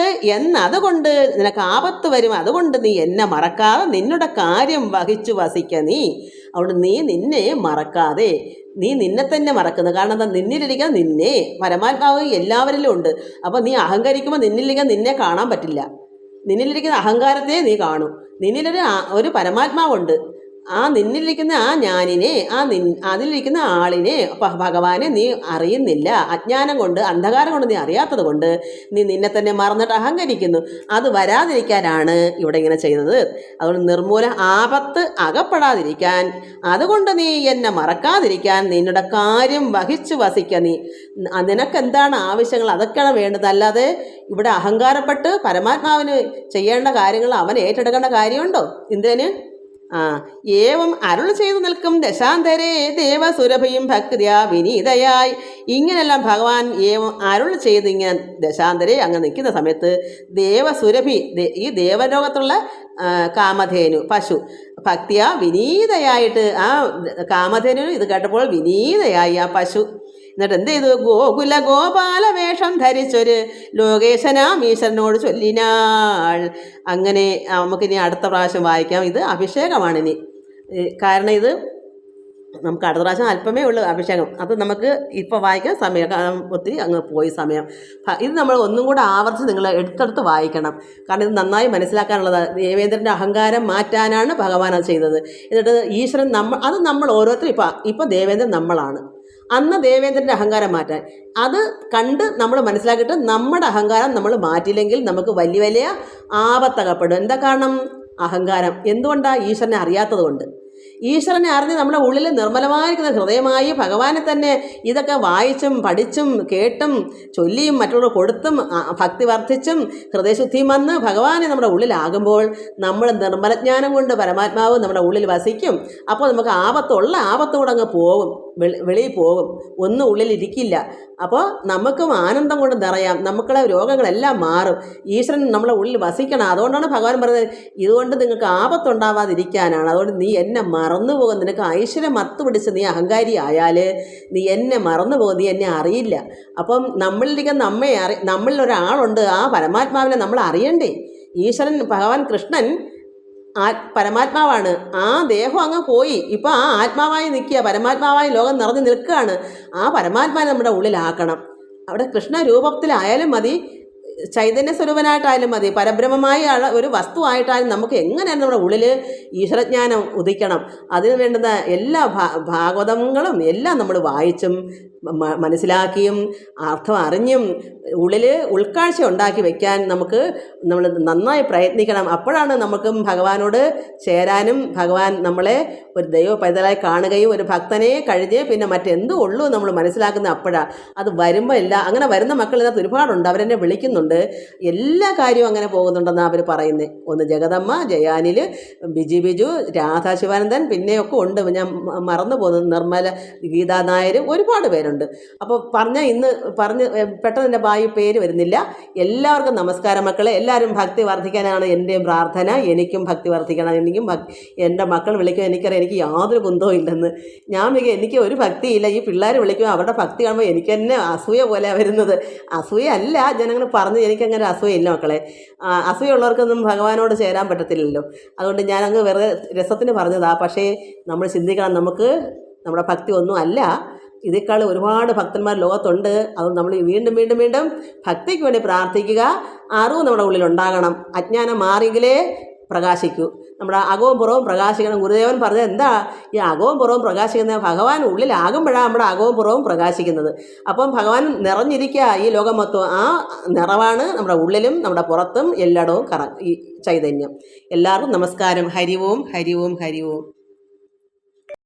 നിനക്ക് ആപത്ത് വരും, അതുകൊണ്ട് നീ എന്നെ മറക്കാതെ നിന്നുടെ കാര്യം വഹിച്ചു വസിക്ക നീ. അതുകൊണ്ട് നീ നിന്നെ മറക്കാതെ, നീ നിന്നെ തന്നെ മറക്കുന്നു. കാരണം എന്താ? നിന്നിലിരിക്കാൻ നിന്നെ പരമാത്മാവ് എല്ലാവരിലും ഉണ്ട്. അപ്പോൾ നീ അഹങ്കരിക്കുമ്പോൾ നിന്നിലിരിക്കാൻ നിന്നെ കാണാൻ പറ്റില്ല. നിന്നിലിരിക്കുന്ന അഹങ്കാരത്തെ നീ കാണും. നിന്നിലൊരു പരമാത്മാവുണ്ട്. ആ നിന്നിലിരിക്കുന്ന ആ ഞാനിനെ, അതിലിരിക്കുന്ന ആളിനെ ഭഗവാനെ നീ അറിയുന്നില്ല. അജ്ഞാനം കൊണ്ട്, അന്ധകാരം കൊണ്ട് നീ അറിയാത്തത് കൊണ്ട് നീ നിന്നെ തന്നെ മറന്നിട്ട് അഹങ്കരിക്കുന്നു. അത് വരാതിരിക്കാനാണ് ഇവിടെ ഇങ്ങനെ ചെയ്യുന്നത്. അതുകൊണ്ട് നിർമൂല ആപത്ത് അകപ്പെടാതിരിക്കാൻ, അതുകൊണ്ട് നീ എന്നെ മറക്കാതിരിക്കാൻ നിന്നുടെ കാര്യം വഹിച്ചു വസിക്ക നീ. നിനക്കെന്താണ് ആവശ്യങ്ങൾ അതൊക്കെയാണ് വേണ്ടത്. അല്ലാതെ ഇവിടെ അഹങ്കാരപ്പെട്ട് പരമാത്മാവിന് ചെയ്യേണ്ട കാര്യങ്ങൾ അവൻ ഏറ്റെടുക്കേണ്ട കാര്യമുണ്ടോ ഇന്ദ്രന്? ഏവം അരുൾ ചെയ്തു നിൽക്കും ദശാന്തരേ ദേവസുരഭിയും ഭക്തിയാ വിനീതയായി. ഇങ്ങനെല്ലാം ഭഗവാൻ ഏവം അരുൾ ചെയ്ത് ഇങ്ങനെ ദശാന്തരേ അങ്ങ് നിൽക്കുന്ന സമയത്ത് ദേവസുരഭി, ഈ ദേവലോകത്തുള്ള കാമധേനു പശു, ഭക്തിയാ വിനീതയായിട്ട് ആ കാമധേനു ഇത് കേട്ടപ്പോൾ വിനീതയായി ആ പശു. എന്നിട്ട് എന്ത് ചെയ്തു? ഗോകുല ഗോപാല വേഷം ധരിച്ചൊരു ലോകേശനാം ഈശ്വരനോട് ചൊല്ലിനാൾ. അങ്ങനെ നമുക്കിനി അടുത്ത പ്രാവശ്യം വായിക്കാം. ഇത് അഭിഷേകമാണിനി. കാരണം ഇത് നമുക്ക് അടുത്ത പ്രാവശ്യം അല്പമേ ഉള്ളൂ അഭിഷേകം. അത് നമുക്ക് ഇപ്പോൾ വായിക്കാൻ സമയം ഒത്തിരി അങ്ങ് പോയി സമയം. ഇത് നമ്മൾ ഒന്നും കൂടെ ആവർത്തിച്ച് നിങ്ങൾ എടുത്തെടുത്ത് വായിക്കണം. കാരണം ഇത് നന്നായി മനസ്സിലാക്കാനുള്ളതാണ്. ദേവേന്ദ്രൻ്റെ അഹങ്കാരം മാറ്റാനാണ് ഭഗവാൻ അത് ചെയ്തത്. എന്നിട്ട് ഈശ്വരൻ നമ്മൾ ഓരോരുത്തരും ഇപ്പം ദേവേന്ദ്രൻ നമ്മളാണ്. അന്ന് ദേവേന്ദ്രൻ്റെ അഹങ്കാരം മാറ്റാൻ അത് കണ്ട് നമ്മൾ മനസ്സിലാക്കിയിട്ട് നമ്മുടെ അഹങ്കാരം നമ്മൾ മാറ്റിയില്ലെങ്കിൽ നമുക്ക് വലിയ വലിയ ആപത്തകപ്പെടും. എന്താ കാരണം? അഹങ്കാരം. എന്തുകൊണ്ടാണ്? ഈശ്വരനെ അറിയാത്തത് കൊണ്ട്. ഈശ്വരനെ അറിഞ്ഞ് നമ്മുടെ ഉള്ളിൽ നിർമ്മലമായിരിക്കുന്ന ഹൃദയമായി ഭഗവാനെ തന്നെ ഇതൊക്കെ വായിച്ചും പഠിച്ചും കേട്ടും ചൊല്ലിയും മറ്റുള്ളവർ കൊടുത്തും ഭക്തി വർദ്ധിച്ചും ഹൃദയശുദ്ധിയും വന്ന് ഭഗവാനെ നമ്മുടെ ഉള്ളിലാകുമ്പോൾ നമ്മൾ നിർമ്മലജ്ഞാനം കൊണ്ട് പരമാത്മാവ് നമ്മുടെ ഉള്ളിൽ വസിക്കും. അപ്പോൾ നമുക്ക് ആപത്തോടെ അങ്ങ് പോകും, വെളിയിൽ പോകും, ഒന്നും ഉള്ളിലിരിക്കില്ല. അപ്പോൾ നമുക്കും ആനന്ദം കൊണ്ട് നിറയാം, നമുക്കുള്ള രോഗങ്ങളെല്ലാം മാറും. ഈശ്വരൻ നമ്മളെ ഉള്ളിൽ വസിക്കണം. അതുകൊണ്ടാണ് ഭഗവാൻ പറയുന്നത്, ഇതുകൊണ്ട് നിങ്ങൾക്ക് ആപത്തുണ്ടാവാതിരിക്കാനാണ്. അതുകൊണ്ട് നീ എന്നെ മറന്നു പോകും. നിനക്ക് ഐശ്വര്യം മത്ത് പിടിച്ച് നീ അഹങ്കാരി ആയാൽ നീ എന്നെ മറന്നു പോകും, നീ എന്നെ അറിയില്ല. അപ്പം നമ്മളിരിക്കുന്ന നമ്മളിൽ ഒരാളുണ്ട്, ആ പരമാത്മാവിനെ നമ്മൾ അറിയണ്ടേ. ഈശ്വരൻ ഭഗവാൻ കൃഷ്ണൻ പരമാത്മാവാണ്. ആ ദേഹം അങ്ങ് പോയി, ഇപ്പം ആ ആത്മാവായി നിൽക്കുക, പരമാത്മാവായി ലോകം നിറഞ്ഞു നിൽക്കുകയാണ്. ആ പരമാത്മാവിനെ നമ്മുടെ ഉള്ളിലാക്കണം. അവിടെ കൃഷ്ണ രൂപത്തിലായാലും മതി, ചൈതന്യ സ്വരൂപനായിട്ടായാലും മതി, പരബ്രഹ്മമായ ഒരു വസ്തുവായിട്ടായാലും നമുക്ക് എങ്ങനെയാണ് നമ്മുടെ ഉള്ളിൽ ഈശ്വരജ്ഞാനം ഉദിക്കണം. അതിന് വേണ്ടുന്ന എല്ലാ ഭാഗവതങ്ങളും എല്ലാം നമ്മൾ വായിച്ചും മനസ്സിലാക്കിയും അർത്ഥം അറിഞ്ഞും ഉള്ളിൽ ഉൾക്കാഴ്ച ഉണ്ടാക്കി വയ്ക്കാൻ നമ്മൾ നന്നായി പ്രയത്നിക്കണം. അപ്പോഴാണ് നമുക്കും ഭഗവാനോട് ചേരാനും ഭഗവാൻ നമ്മളെ ഒരു ദൈവ പൈതലായി കാണുകയും ഒരു ഭക്തനെ കഴിഞ്ഞ് പിന്നെ മറ്റെന്തും ഉള്ളൂ നമ്മൾ മനസ്സിലാക്കുന്നത് അപ്പോഴാണ്. അത് വരുമ്പോൾ അങ്ങനെ വരുന്ന മക്കൾ ഇതിനകത്ത് ഒരുപാടുണ്ട്. അവരെന്നെ വിളിക്കുന്നുണ്ട്, എല്ലാ കാര്യവും അങ്ങനെ പോകുന്നുണ്ടെന്നാണ് അവർ പറയുന്നത്. ഒന്ന് ജഗദമ്മ, ജയാനിൽ, ബിജു, രാധാ ശിവാനന്ദൻ, പിന്നെയൊക്കെ ഉണ്ട്, ഞാൻ മറന്നു പോകുന്നത്, നിർമ്മല, ഗീതാ നായർ, ഒരുപാട് പേരുണ്ട്. അപ്പോൾ ഇന്ന് പെട്ടെന്ന് എൻ്റെ ബായി പേര് വരുന്നില്ല. എല്ലാവർക്കും നമസ്കാരം മക്കളെ. എല്ലാവരും ഭക്തി വർദ്ധിക്കാനാണ് എൻ്റെയും പ്രാർത്ഥന. എനിക്കും ഭക്തി വർദ്ധിക്കണം. എൻ്റെ മക്കൾ വിളിക്കും, എനിക്കറിയാം എനിക്ക് യാതൊരു കുന്തവും ഇല്ലെന്ന്. എനിക്ക് ഒരു ഭക്തിയില്ല. ഈ പിള്ളേർ വിളിക്കുമ്പോൾ അവരുടെ ഭക്തി കാണുമ്പോൾ എനിക്ക് തന്നെ അസൂയ പോലെ വരുന്നത്. അസൂയല്ല, ജനങ്ങൾ പറഞ്ഞ് എനിക്കങ്ങനെ അസൂയയില്ല മക്കളെ. അസൂയുള്ളവർക്കൊന്നും ഭഗവാനോട് ചേരാൻ പറ്റത്തില്ലല്ലോ. അതുകൊണ്ട് ഞാനങ്ങ് വെറുതെ രസത്തിന് പറഞ്ഞതാ. പക്ഷേ നമ്മൾ ചിന്തിക്കണം, നമ്മുടെ ഭക്തി ഒന്നും അല്ല, ഇതിനേക്കാൾ ഒരുപാട് ഭക്തന്മാർ ലോകത്തുണ്ട്. അതുകൊണ്ട് നമ്മൾ വീണ്ടും ഭക്തിക്ക് വേണ്ടി പ്രാർത്ഥിക്കുക. അറിവ് നമ്മുടെ ഉള്ളിൽ ഉണ്ടാകണം. അജ്ഞാനം മാറിയെങ്കിലേ പ്രകാശിക്കൂ. നമ്മുടെ അകവും പുറവും പ്രകാശിക്കണം. ഗുരുദേവൻ പറഞ്ഞത് എന്താ? ഈ അകവും പുറവും പ്രകാശിക്കുന്ന ഭഗവാൻ ഉള്ളിലാകുമ്പോഴാണ് നമ്മുടെ അകവും പുറവും പ്രകാശിക്കുന്നത്. അപ്പം ഭഗവാൻ നിറഞ്ഞിരിക്കുക ഈ ലോകം മൊത്തം. ആ നിറവാണ് നമ്മുടെ ഉള്ളിലും നമ്മുടെ പുറത്തും എല്ലായിടവും ഈ ചൈതന്യം. എല്ലാവർക്കും നമസ്കാരം. ഹരി ഓം, ഹരി ഓം, ഹരി ഓം.